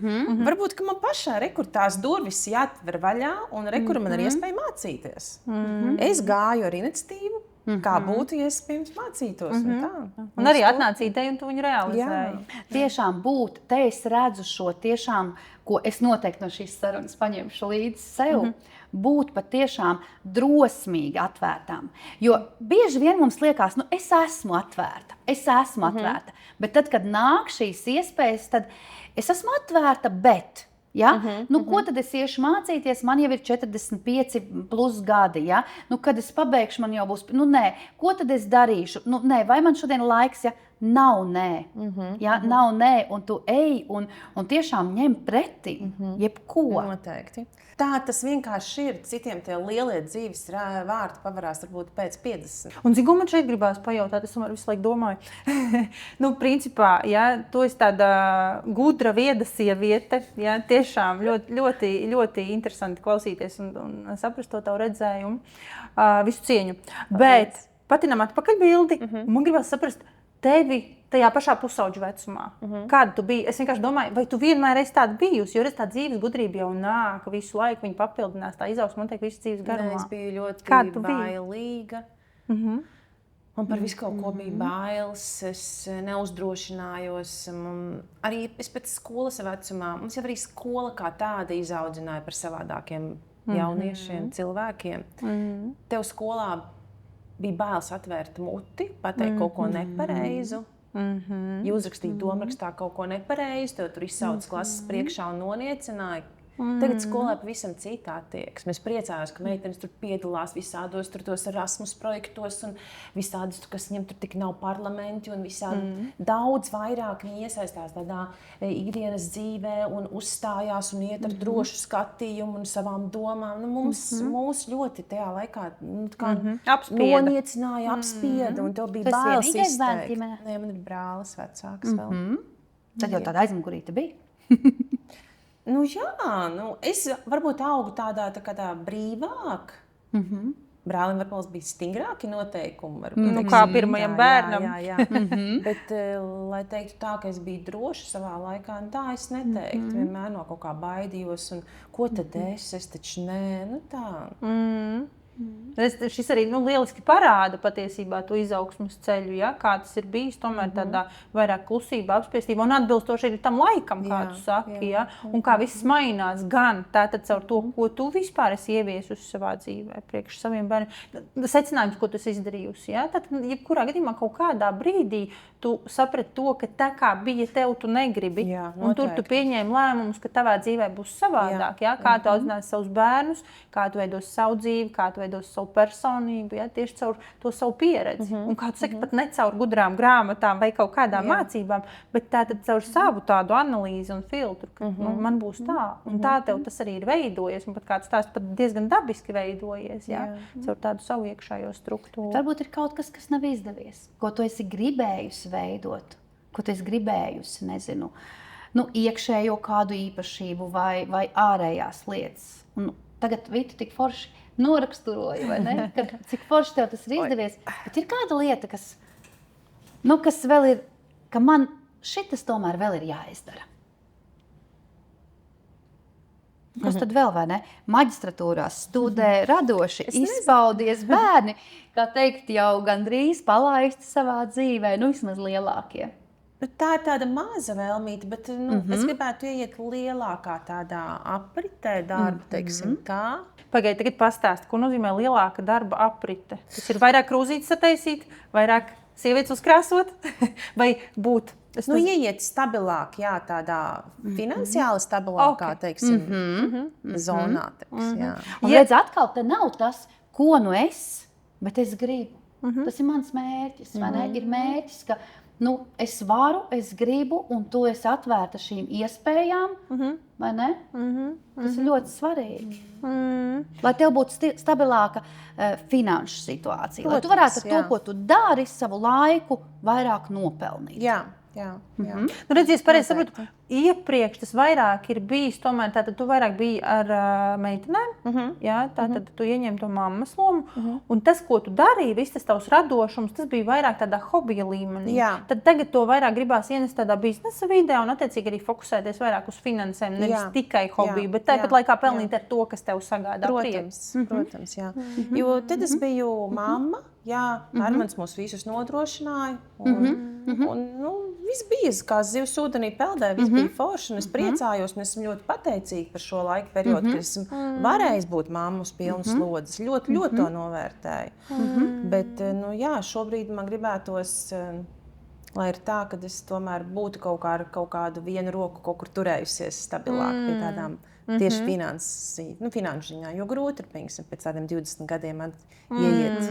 Varbūt, ka man pašā tās durvis jāatver vaļā un kur man ir iespēja mācīties. Es gāju ar iniciatīvu, kā būtu, ja es pirms mācītos. Un arī atnāca ideja, un tu viņu realizēji. Tiešām būt, te es redzu šo tiešām, ko es noteikti no šīs sarunas paņemšu līdzi sev, būt patiešām drosmīgi atvērtām. Jo bieži vien mums liekas, es esmu atvērta, bet tad, kad nāk šīs iespējas, tad es esmu atvērta, bet... Ja? Ko tad es iešu mācīties? Man jau ir 45 plus gadi. Ja? Kad es pabeigšu, man jau būs... Ko tad es darīšu? Vai man šodien laiks? Ja? Nav nē. Ja? Nav nē. Un tu ej un tiešām ņem pretī jebko. Noteikti. Tā tas vienkārši ir. Citiem tie lielie dzīves vārti pavarās varbūt pēc 50. Un zinu, man šeit gribās pajautāt, es visu laiku domāju. Principā, ja, tu esi tāda gudra, vieda sieviete, ja, tiešām ļoti, ļoti interesanti klausīties un saprast to tavu redzējumu, visu cieņu. Bet patinām atpakaļ bildi, man gribās saprast tevi tajā pašā pusauģu vecumā. Kāda tu biji? Es vienkārši domāju, vai tu vienmēr esi tāda bijusi, jo tā dzīves gudrība jau nāk visu laiku, viņa papildinās, tā izaugsme notiek visu dzīves garumā. Es biju ļoti bailīga. Man par visu kaut ko bija bailes, es neuzdrošinājos. Arī es pēc skolas vecumā, mums jau arī skola kā tāda izaudzināja par savādākiem jauniešiem, cilvēkiem. Tev skolā bija bailes atvērt muti, pateikt kaut ko nepareizu. Ja uzrakstīja domrakstā kaut ko nepareizu, tev tur izsauc klases priekšā un noniecināja. Tagad skolā pavisam cita attieksme. Es priecājos, ka meitenes tur piedalās visādos tos Erasmus projektos un visādus, kas viņam tur tik nav parlamenti un visādi daudz vairāk viņi iesaistās tādā ikdienas dzīvē un uzstājās un iet ar drošu skatījumu un savām domām. Mums ļoti tajā laikā noniecināja, apspieda un tev bija bailes izteikt. Nē, man ir brālis vecāks vēl. Tad jau tāda aizmugurīte bija. Es varbūt augu tādā brīvāk. Brālim varbūt bija stingrāki noteikumi. Kā pirmajam bērnam. Jā. Bet, lai teiktu tā, ka es biju droša savā laikā, tā es neteiktu. Vienmēr no kaut kā baidījos. Un, ko tad es taču nē, tā. Šis arī lieliski parāda patiesībā to izaugsmes ceļu, ja? Kā tas ir bijis tomēr tādā vairāk klusībā, apspiestībā un atbilstoši arī tam laikam, kā tu saki, ja? Un kā viss mainās gan tātad caur to, ko tu vispār esi ieviesusi savā dzīvē priekš saviem bērniem. Secinājums, ko tu esi izdarījusi, ja? Tad, jebkurā gadījumā kaut kādā brīdī tu saprati to, ka tā kā bija tev, tu negribi, un tur tu pieņēmi lēmumus, ka tavā dzīvē būs savādāk, ja? Kā tu audzināsi savus bērnus, kā tu veidosi savu dzīvi, kā tu veidosi savu personību, ja? Tieši caur to savu pieredzi. Un kā tu saki, pat ne caur gudrām grāmatām vai kaut kādām mācībām, bet tātad caur savu tādu analīzi un filtru, ka man būs tā. Un tā tev tas arī ir veidojies, un pat kāds tās pat diezgan dabiski veidojies, ja? Caur tādu savu iekšējo struktūru. Varbūt ir kaut kas nav izdevies, ko tu esi gribējusi veidot, ko tu esi gribējusi, nezinu, iekšējo kādu īpašību vai ārējās lietas. Un tagad Vita tik forši noraksturoja, vai ne? Kad, cik forši tev tas ir izdevies. Bet ir kāda lieta, kas vēl ir, ka man šitas tomēr vēl ir jāizdara. Kas tad vēl, vai ne? Maģistratūrās studē radoši, izpaudies bērni, kā teikt, jau gandrīz palaisti savā dzīvē, vismaz lielākie. Tā ir tāda maza vēlmīte, bet es gribētu ieiet lielākā tādā apritē darba, teiksim tā. Pagaid, tagad pastāst, ko nozīmē lielāka darba aprite. Tas ir vairāk krūzītes sataisīt, vairāk sievietes uzkrāsot, vai būt? Ieiet stabilāk, jā, tādā finansiāli stabilākā, teiksim, zonā. Jā. Un redz, atkal te nav tas, ko es, bet es gribu. Tas ir mans mērķis, vai ne? Ir mērķis, ka es varu, es gribu, un tu esi atvērta šīm iespējām, vai ne? Tas ir ļoti svarīgi. Lai tev būtu stabilāka finanšu situācija. Protams, lai tu varētu ar to, ko tu dari, savu laiku vairāk nopelnīt. Jā. Redzies, pareizi saprotu, iepriekš tas vairāk ir bijis, tomēr tātad tu vairāk biji ar meitenēm, jā, tātad tu ieņem to mammas lomu, un tas, ko tu darīji, viss tas tavs radošums, tas bija vairāk tādā hobija līmenī. Jā. Tad tagad to vairāk gribās ienest tādā biznesa vidē un attiecīgi arī fokusēties vairāk uz finansēm, nevis tikai hobiju, bet tāpat laikā pelnīt ar to, kas tev sagādā prieku. Protams, jā. Jo tad es biju mamma, jā, Armands mūs visus nodrošināja, un viss bija, kā zivs ūdenī peldē, viss bija forši, un es priecājos, un esmu ļoti pateicīga par šo laika periodu, ka esmu varējis būt mamma uz pilnas slodzes. Ļoti to novērtēju. Bet, jā, šobrīd man gribētos, lai ir tā, ka es tomēr būtu kaut kādu vienu roku kaut kur turējusies stabilāk pie tādām tieši finanšu ziņā, jo grūti ir, piemēram, pēc tādiem 20 gadiem ieiet.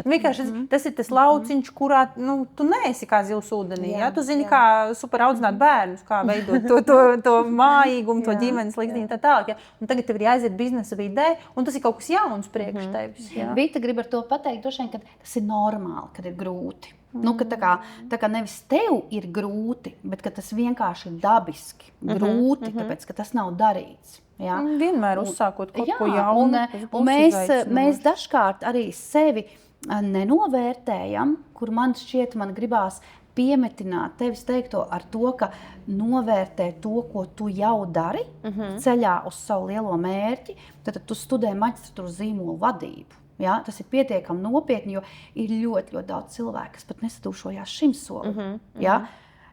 Vienkārši tas ir tas lauciņš, kurā tu neesi kā zivs ūdenī. Jā? Tu zini, kā super audzināt bērnus, kā veidot to mājīgumu, to ģimenes likteņu tā tālāk. Jā? Un tagad tev ir jāiziet biznesa vidē, un tas ir kaut kas jauns priekš tevis. Vita grib ar to pateikt, ka tas ir normāli, kad ir grūti. Ka tā kā nevis tev ir grūti, bet ka tas vienkārši ir dabiski grūti, tāpēc, ka tas nav darīts. Ja? Vienmēr uzsākot kaut ko jaunu. Un mēs dažkārt arī sevi nenovērtējam, kur man šķiet, man gribās piemetināt tevis teikto ar to, ka novērtē to, ko tu jau dari ceļā uz savu lielo mērķi, tad tu studē maģistratūras zīmolu vadību. Ja? Tas ir pietiekami nopietni, jo ir ļoti daudz cilvēku, kas pat nesadūšojās šim solim. Ja?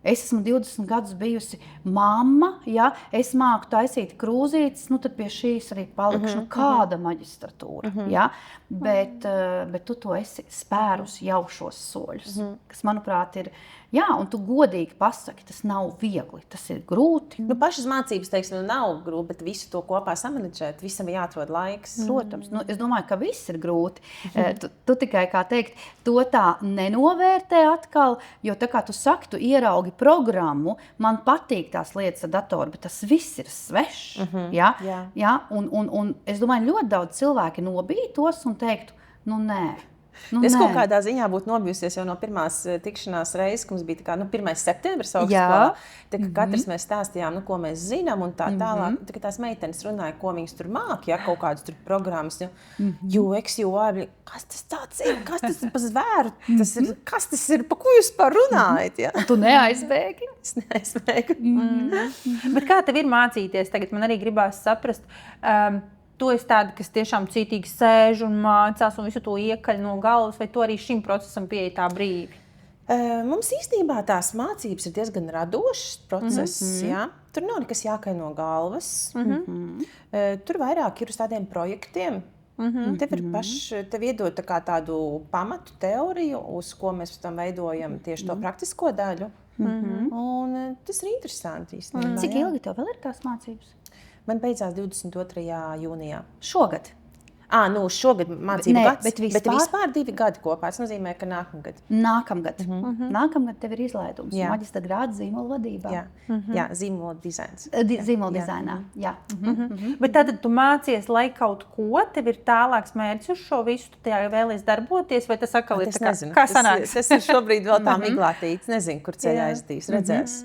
Es esmu 20 gadus bijusi mamma, ja? Es māku taisīt krūzītes, tad pie šīs arī palikšu kāda maģistratūra. Ja? Bet tu to esi spērus jau šos soļus, kas, manuprāt, ir. Jā, un tu godīgi pasaki, tas nav viegli, tas ir grūti. Pašas mācības, teiksim, nav grūti, bet visu to kopā samanedžēt, visam jāatrod laiks. Protams, es domāju, ka viss ir grūti. Tu tikai, kā teikt, to tā nenovērtē atkal, jo tā kā tu saki, tu ieraugi programmu, man patīk tās lietas ar datoru, bet tas viss ir svešs. Ja? Un es domāju, ļoti daudz cilvēki nobītos un teiktu, nē. Es kaut kādā ziņā būtu nobijusies jau no pirmās tikšanās reizes, kad mums bija 1. septembris augstskolā. Katrs mēs stāstījām, ko mēs zinām un tā tālāk. Tad tās meitenes runāja, ko viņas tur māk, kaut kādas tur programmas. UX, UI, kas tas tāds ir? Kas tas ir pa zvēru? Kas tas ir? Pa ko jūs par runājat? Ja? Tu neaizbēgi? Es neaizbēgu. Bet kā tev ir mācīties? Tagad man arī gribās saprast. Tu esi tāda, kas tiešām cītīgi sēž un mācās un visu to iekaļ no galvas, vai tu arī šim procesam pieeji tā brīvi? Mums īstenībā tās mācības ir diezgan radošs process. Ja? Tur nav nekas jākaļ no galvas. Tur vairāk ir uz tādiem projektiem. Tev iedod tādu pamatu teoriju, uz ko mēs tam veidojam tieši to praktisko daļu. Un tas ir interesanti īstenībā. Cik ilgi tev vēl ir tās mācības? Man beidzās 22. jūnijā. Šogad? Šogad mācību gads, bet vispār 2 gadi kopā. Tas nozīmē, ka nākamgad. Nākamgad tev ir izlaidums. Maģistra grāds zīmola vadībā. Jā, zīmola dizains. Zīmola dizainā, jā. Bet tad tu mācies, lai kaut ko, tev ir tālāks mērķis uz šo visu, tu tajā vēlies darboties, vai tas atkal ir kā sanāks? Tas ir šobrīd vēl tā miglātīts. Nezinu, kur ceļā aizdīs, redzēs.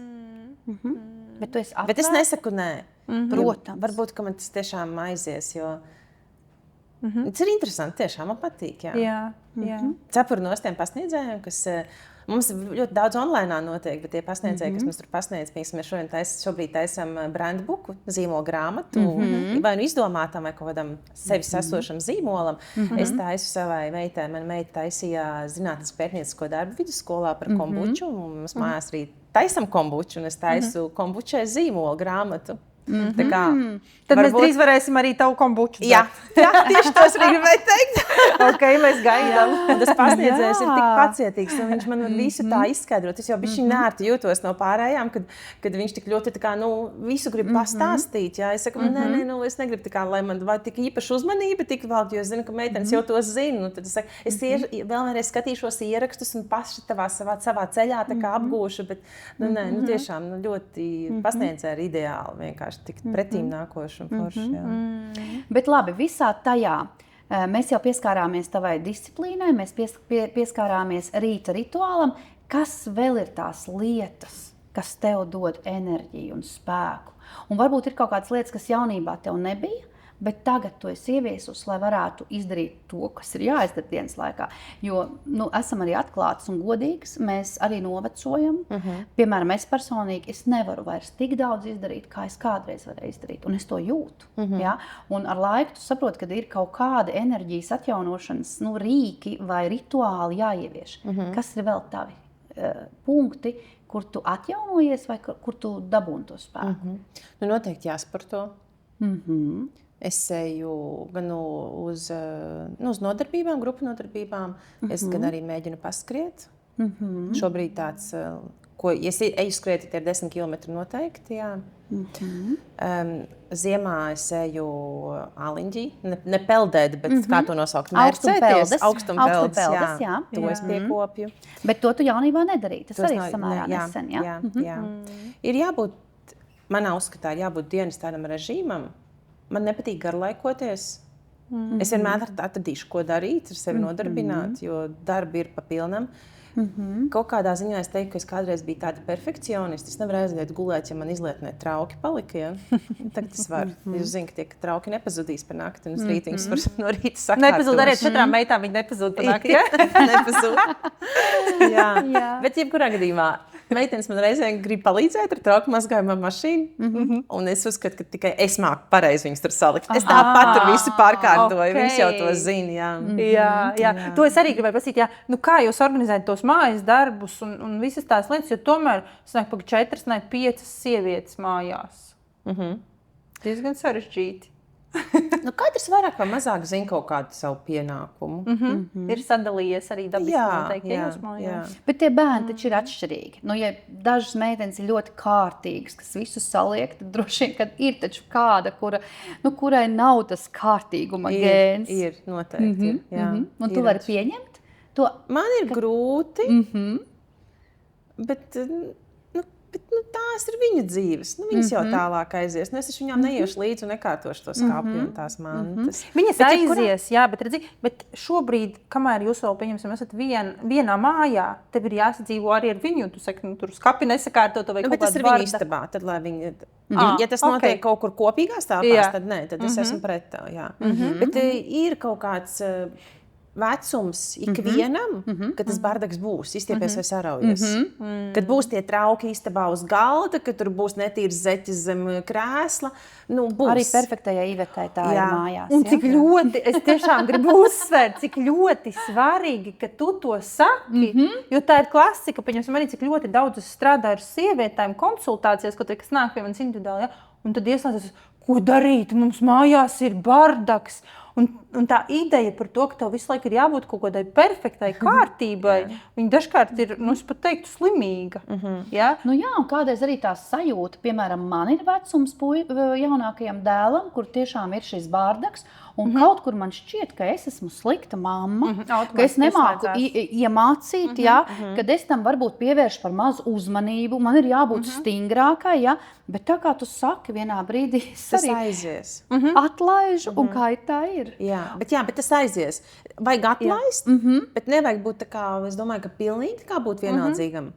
Bet tu esi atvērta? Bet es nesaku nē. Protams. Varbūt, ka man tas tiešām aizies, jo tas ir interesanti, tiešām man patīk. Jā. Cepuru no tiem pasniedzējiem, kas Mums ļoti daudz online notiek, bet tie pasniedzēji, kas mums tur pasniedz, mēs šobrīd taisam brandbuku, zīmola grāmatu, vai nu izdomātam, vai kaut kādam sevis esošam zīmolam. Es taisu savai meitai, mana meita taisīja zinātnes pētniecisko darbu vidusskolā par kombuču, un mums mājās arī taisam kombuču, un es taisu kombučai zīmola grāmatu. Tā kā, Tad mēs drīz varēsim arī tavu kombuču. Jā, tieši tos arī gribēju teikt. Ok, mēs gaidām. Tas pasniedzējs ir tik pacietīgs, un viņš man visu tā izskaidrot. Es jau bišķi nērti jūtos no pārējām, kad viņš tik ļoti visu grib pastāstīt. Jā. Es saku, nē, es negribu tā kā, lai man tik īpaši uzmanība tik vēl, jo es zinu, ka meitenes jau to zina. Tad es saku, es vēlreiz skatīšos ierakstus un paši savā ceļā tā kā apgūšu, bet tiešām ļoti pasniedzēji ir ideāli vienkārši tikt pretīm nākoši un forši. Bet labi, visā tajā mēs jau pieskārāmies tavai disciplīnai, mēs pieskārāmies rīta rituālam. Kas vēl ir tās lietas, kas tev dod enerģiju un spēku? Un varbūt ir kaut kādas lietas, kas jaunībā tev nebija, bet tagad tu esi ieviesusi, lai varētu izdarīt to, kas ir jāizdara dienas laikā. Jo esam arī atklātas un godīgas, mēs arī novecojam. Piemēram, es personīgi nevaru vairs tik daudz izdarīt, kā es kādreiz varēju izdarīt, un es to jūtu. Ja? Un ar laiku tu saproti, ka ir kaut kādi enerģijas atjaunošanas rīki vai rituāli jāievieš. Kas ir vēl tavi punkti, kur tu atjaunojies vai kur tu dabūni to spēku? Noteikti jāsporto. Es eju gan uz nodarbībām, grupu nodarbībām. Es gan arī mēģinu paskriet. Šobrīd tāds, ja eju skriet, tie ir 10 km noteikti. Jā. Ziemā es eju āliņģī, ne peldēt, bet kā to nosaukt? Mērcēties. Augstumpeldes, jā. To es piekopju. Bet to tu jaunībā nedarīji. Tas arī samērā nesen, jā? Jā. Ir jābūt, manā uzskatā, jābūt dienas tādam režīmam. Man nepatīk garlaikoties. Es vienmēr atradīšu, ko darīt, ar sevi nodarbināt, jo darbi ir pa pilnam. Kaut kādā ziņā es teiktu, ka es kādreiz biju tāda perfekcionisti. Es nevaru aiziet gulēt, ja man izlietnē trauki palika. Ja? Tagad es varu. Jūs zināt, ka tie trauki nepazudīs par nakti, un uz rītu viņus var no rīta sakārtot. Nepazūd arī 4 meitām, viņi nepazūd par nakti. Nepazūd. Jā. Bet jebkurā gadījumā meitenes man reizēm grib palīdzēt ar trauku mazgājumā mašīnu. Un es uzskatu, ka tikai es māku pareizi viņus tur salikt. Es tāpat tur visu pārkārtoju. Viņas jau to zina. Jā. To es arī gribēju pasīt. Kā jūs organizējat tos mājas darbus un visas tās lietas, jo tomēr sanāk pa 4, 5 sievietes mājās. Diezgan sarežģīti. Katrs vairāk vai mazāk zina kaut kādu savu pienākumu. Ir sadalījies arī dabiski noteikti jūs mājās. Bet tie bērni taču ir atšķirīgi. Ja dažas meitenes ir ļoti kārtīgas, kas visu saliek, tad droši vien, kad ir taču kāda, kurai nav tas kārtīguma gēns. Ir, noteikti. Un tu vari pieņemt to? Man ir grūti, bet tās ir viņa dzīves. Viņas jau tālāk aizies. Es viņām neiešu līdzi un nekārtošu to skāpju un tās mantas. Viņas aizies, bet šobrīd, kamēr jūs vēl, pieņemsim, esat vienā mājā, tev ir jāsadzīvo arī ar viņu. Tu saki, tur skapi nesakārtot vai kaut kādu tas ir viņa istabā, tad lai viņi... Ja tas notiek kaut kur kopīgās tāpās, tad nē, tad es esmu pret tā, jā. Bet ir kaut kāds... vecums ikvienam, kad tas bardaks būs, izstiepies vai saraujies. Kad būs tie trauki istabā uz galda, kad tur būs netīrs zeķis zem krēsla, būs. Arī perfektajai Ivetai tā ir mājās. Un cik ļoti, es tiešām gribu uzsvērt, cik ļoti svarīgi, ka tu to saki, jo tā ir klasika, pieņemsim arī, cik ļoti daudz es strādāju ar sievietēm konsultācijas, kas nāk pie manis individuāli, un tad ieslēdzas, ko darīt, mums mājās ir bardaks. Un tā ideja par to, ka tev visu laiku ir jābūt kaut kādai perfektai kārtībai, viņa dažkārt ir, es pat teiktu, slimīga. Un kādreiz arī tā sajūta, piemēram, man ir vecums jaunākajam dēlam, kur tiešām ir šis bārdaks, un kaut kur man šķiet, ka es esmu slikta mamma, ka es nemāku iemācīt, kad es tam varbūt pievēršu par mazu uzmanību, man ir jābūt stingrākai, bet tā kā tu saki, vienā brīdī es arī aizies. Atlaižu, un kā tā ir. Bet tas aizies. Vajag atlaist, bet nevajag būt tā kā, es domāju, ka pilnīgi kā būt vienaldzīgam.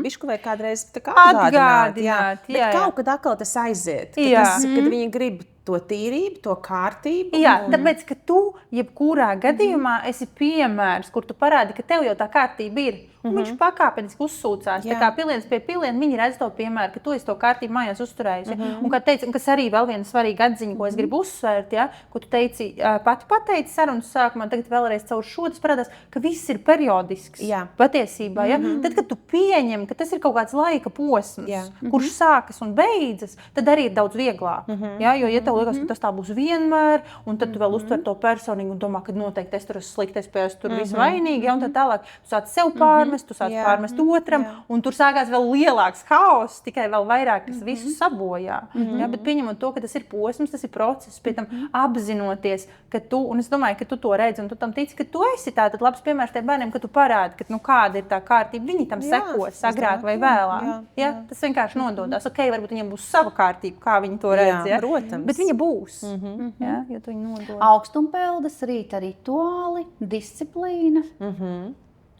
Bišku vai kādreiz tā kā atgādināt. Bet kaut kad atkal tas aiziet, kad viņi grib to tīrību, to kārtību. Tāpēc, ka tu jebkurā gadījumā esi piemērs, kur tu parādi, ka tev jau tā kārtība ir. un viņš pakāpeniski uzsūcās. Tā kā piliens pie piliena, viņi redz to piemēru, ka tu esi to kārtību mājās uzturējusi. Un, kā teici, kas arī vēl viena svarīga atziņa, ko es gribu uzsvērt, ko tu teici, pati pateici sarunas sākumā, tagad vēlreiz caur šo tas parādās, ka viss ir periodisks. Patiesībā, Tad, kad tu pieņem, ka tas ir kaut kāds laika posms, kurš sākas un beidzas, tad arī ir daudz vieglāk. Jo, ja tev liekas, ka tas tā būs vienmēr, un tad tu vēl uztver to personīgi un domā, ka noteikti es tur esmu sliktais, es tur visu vainīgi, un tad tālāk tu sāc sev pārmest, tu sāc pārmest otram, un tur sākās vēl lielāks haoss, tikai vēl vairāk, kas visu sabojā. Bet pieņemot to, ka tas ir posms, tas ir process, pie tam apzinoties, ka tu, un es domāju, ka tu to redzi, un tu tam tici, ka tu esi tātad labs piemērs tiem bērniem, ka tu parādi, ka kāda ir tā kārtība, viņi tam sekos agrāk vai vēlāk. Tas vienkārši nododās. Varbūt viņiem būs sava kārtība, kā viņi to redz, protams. Bet viņa būs, jo tu viņu nodod. Augstumpeldis, rīta rituāli, disciplīna.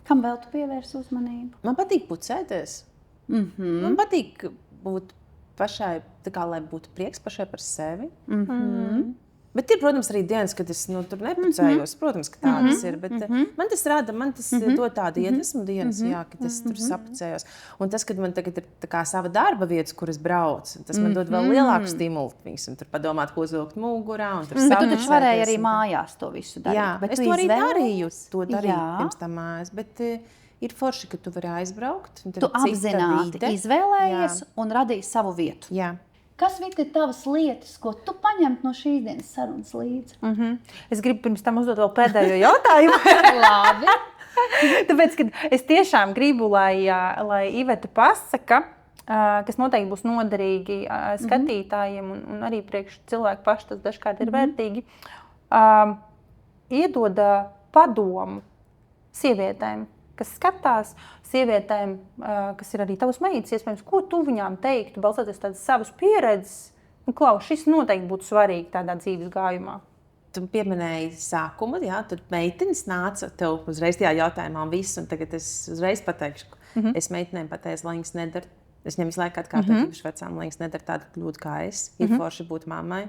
Kam vēl tu pievērsi uzmanību? Man patīk pucēties. Man patīk būt pašai, tā kā, lai būtu prieks pašai par sevi. Bet ir, protams, arī dienas, kad es tur nepucējos. Protams, ka tādas ir. Bet man tas dod tādu iedvesmu dienas, kad es tur sapucējos. Un tas, kad man tagad ir tā kā sava darba vietas, kur es braucu, tas man dod vēl lielāku stimulu. Tur padomāt, ko uzvilkt mugurā. Bet tu taču varēji arī mājās to visu darīt. Jā, bet es to arī darīju. To darīju pirms tam mājās. Bet ir forši, ka tu vari aizbraukt. Tu apzināti izvēlējies un radīji savu vietu. Jā. Kas ir tavas lietas, ko tu paņemt no šīs dienas sarunas līdzi? Es gribu pirms tam uzdot vēl pēdējo jautājumu. Labi. Tāpēc, ka es tiešām gribu, lai Iveta pasaka, kas noteikti būs noderīgi skatītājiem un arī priekš cilvēku paši tas dažkārt ir vērtīgi, iedod padomu sievietēm, kas skatās, sievietēm, kas ir arī tavas meitas, iespējams, ko tu viņām teiktu, balstoties tādas savas pieredzes. Klaus, šis noteikti būtu svarīgi tādā dzīves gājumā. Tu pieminēji sākumu, tad meitenes nāca tev uzreiz tajā jautājumā un viss, un tagad es uzreiz pateikšu, es meitenēm pateicu, lai viņas nedara. Es viņam visu laiku atkārtoju, īpaši vecām, lai viņas nedara tādu kļūdu kā es. Ir forši būt mammai,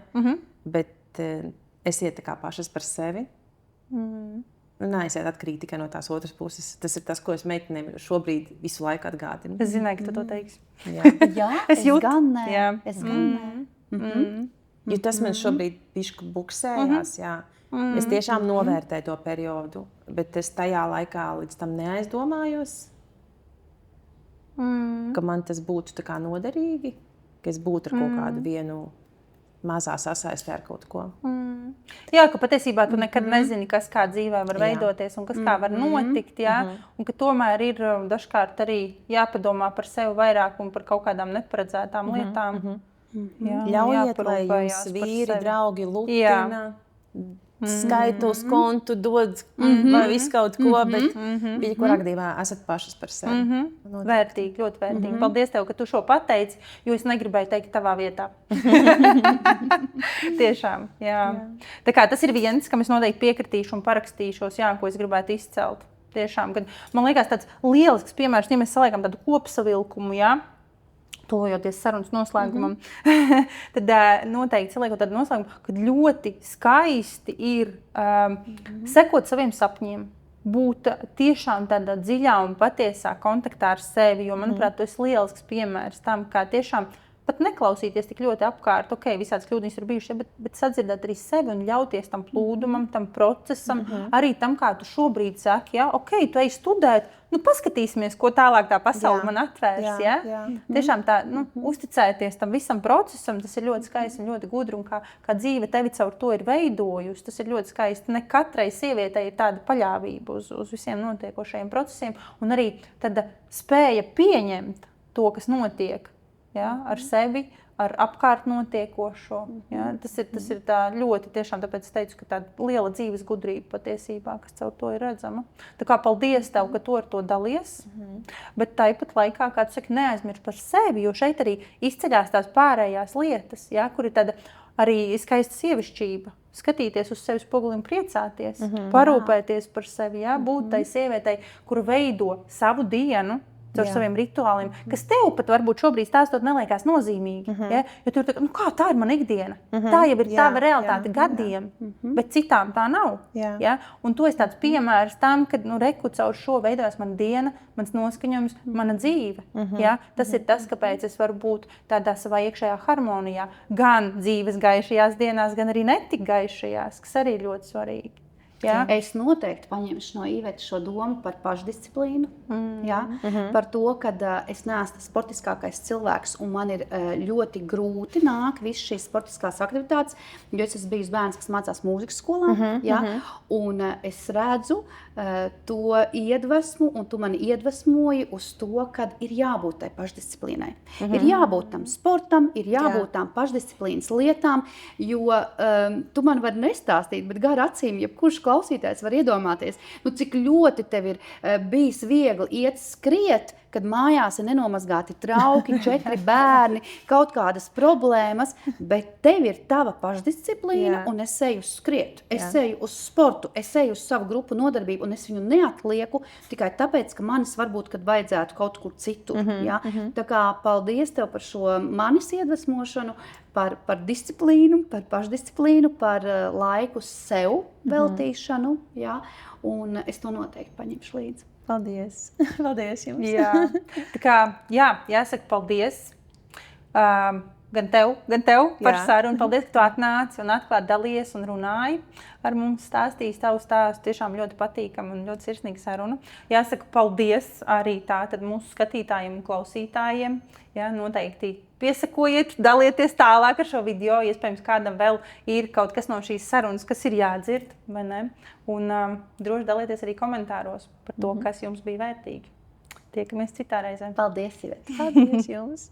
bet esiet tā kā pašas par sevi. Neaiziet atkarīgi tikai no tās otras puses. Tas ir tas, ko es meitenēm šobrīd visu laiku atgādinu. Es zināju, ka tu to teiksi. Jā, es gan nē. Es gan nē. Jo tas man šobrīd bišķi buksējās. Es tiešām novērtēju to periodu, bet es tajā laikā līdz tam neaizdomājos, ka man tas būtu tā kā noderīgi, ka es būtu ar kaut kādu vienu mazā sasaistē ar kaut ko. Jā, ka patiesībā tu nekad nezini, kas kā dzīvē var veidoties un kas kā var notikt, un ka tomēr ir dažkārt arī jāpadomā par sevi vairāk un par kaut kādām neparedzētām lietām. Ļaujiet, lai jums vīri, draugi lutina, skaitos kontu dod vai visu kaut ko, bet bija kurā gadījumā esat pašas par sevi. Vērtīgi, ļoti vērtīgi. Paldies tev, ka tu šo pateici, jo es negribēju teikt tavā vietā. Tiešām, jā. Tā kā tas ir viens, kam es noteikti piekritīšu un parakstīšos, ko es gribētu izcelt. Tiešām, kad man liekas tāds lielisks piemērs, ja mēs saliekam tādu kopsavilkumu, tuvojoties sarunas noslēgumam, tad noteikti saliekot tādu noslēgumu, kad ļoti skaisti ir sekot saviem sapņiem, būt tiešām tādā dziļā un patiesā kontaktā ar sevi, jo, manuprāt, tu esi lielisks piemērs tam, kā tiešām pat neklausīties tik ļoti apkārt, visādas kļūdas ir bijušas, bet sadzirdēt arī sevi un ļauties tam plūdumam, tam procesam, arī tam, kā tu šobrīd saki, tu ej studēt, paskatīsimies, ko tālāk tā pasaule man atvērs. Tiešām tā, uzticēties tam visam procesam, tas ir ļoti skaisti un ļoti gudri, un kā dzīve tevi caur to ir veidojusi, tas ir ļoti skaisti. Ne katrai sievietei ir tāda paļāvība uz visiem notiekošajiem procesiem, un arī tāda spēja pieņemt to, kas notiek. Ar sevi, ar apkārt notiekošo. Tas ir tā ļoti tiešām, tāpēc es teicu, ka tāda liela dzīves gudrība patiesībā, kas caur to ir redzama. Tā kā paldies tev, ka tu ar to dalies, bet tāpat laikā, kā tu saki, neaizmirst par sevi, jo šeit arī izceļās tās pārējās lietas, kur ir tāda arī skaista sievišķība. Skatīties uz sevi spoguli un priecāties, parūpēties par sevi, būt tai sievietei, kura veido savu dienu, caur saviem rituāliem, kas tev pat varbūt šobrīd stāstot neliekas nozīmīgi. Ja? Jo tu tā, kā tā ir mana ikdiena. Tā jau ir tava realitāte gadiem, bet citām tā nav. Ja? Un to es tāds piemērs tam, kad reku caur šo veidojas mana diena, mans noskaņojums, mana dzīve. Ja? Tas ir tas, kāpēc es varu būt tādā savā iekšējā harmonijā, gan dzīves gaišajās dienās, gan arī netik gaišajās, kas arī ir ļoti svarīgi. Ja? Es noteikti paņemšu no Ivetes šo domu par pašdisciplīnu. Ja? Par to, ka es neesmu tas sportiskākais cilvēks un man ir ļoti grūti nāk visas šīs sportiskās aktivitātes, jo es esmu bijis bērns, kas mācās mūzikas skolā. Ja? Un es redzu to iedvesmu, un tu mani iedvesmoji uz to, ka ir jābūt tai pašdisciplīnai. Ir jābūt tam sportam, ir jābūt tām pašdisciplīnas lietām, jo tu man vari nestāstīt, bet gar acīm, jebkurš klausītājs var iedomāties, cik ļoti tev ir bijis viegli iet skriet, kad mājās ir nenomazgāti trauki, 4 bērni, kaut kādas problēmas, bet tev ir tava pašdisciplīna, un es eju uz skrietu, es eju uz sportu, es eju uz savu grupu nodarbību, un es viņu neatlieku tikai tāpēc, ka manis varbūt, kad vajadzētu kaut kur citur. Ja? Tā kā paldies tev par šo manis iedvesmošanu, par disciplīnu, par pašdisciplīnu, par laiku sev veltīšanu, ja? Un es to noteikti paņemšu līdzi. Paldies! Paldies jums! Tā kā, jāsaka paldies gan tev par sarunu. Paldies, ka tu atnāci un atklāt dalies un runāji ar mums, stāstīji savu stāstu. Tiešām ļoti patīkama un ļoti sirsnīga saruna. Jāsaka paldies arī tātad mūsu skatītājiem un klausītājiem. Ja, noteikti piesakojiet, dalieties tālāk ar šo video. Iespējams, kādam vēl ir kaut kas no šīs sarunas, kas ir jādzird, vai ne? Un droši dalieties arī komentāros par to, kas jums bija vērtīgi. Tiekamies citā reizē. Paldies, Ivete! Paldies jums!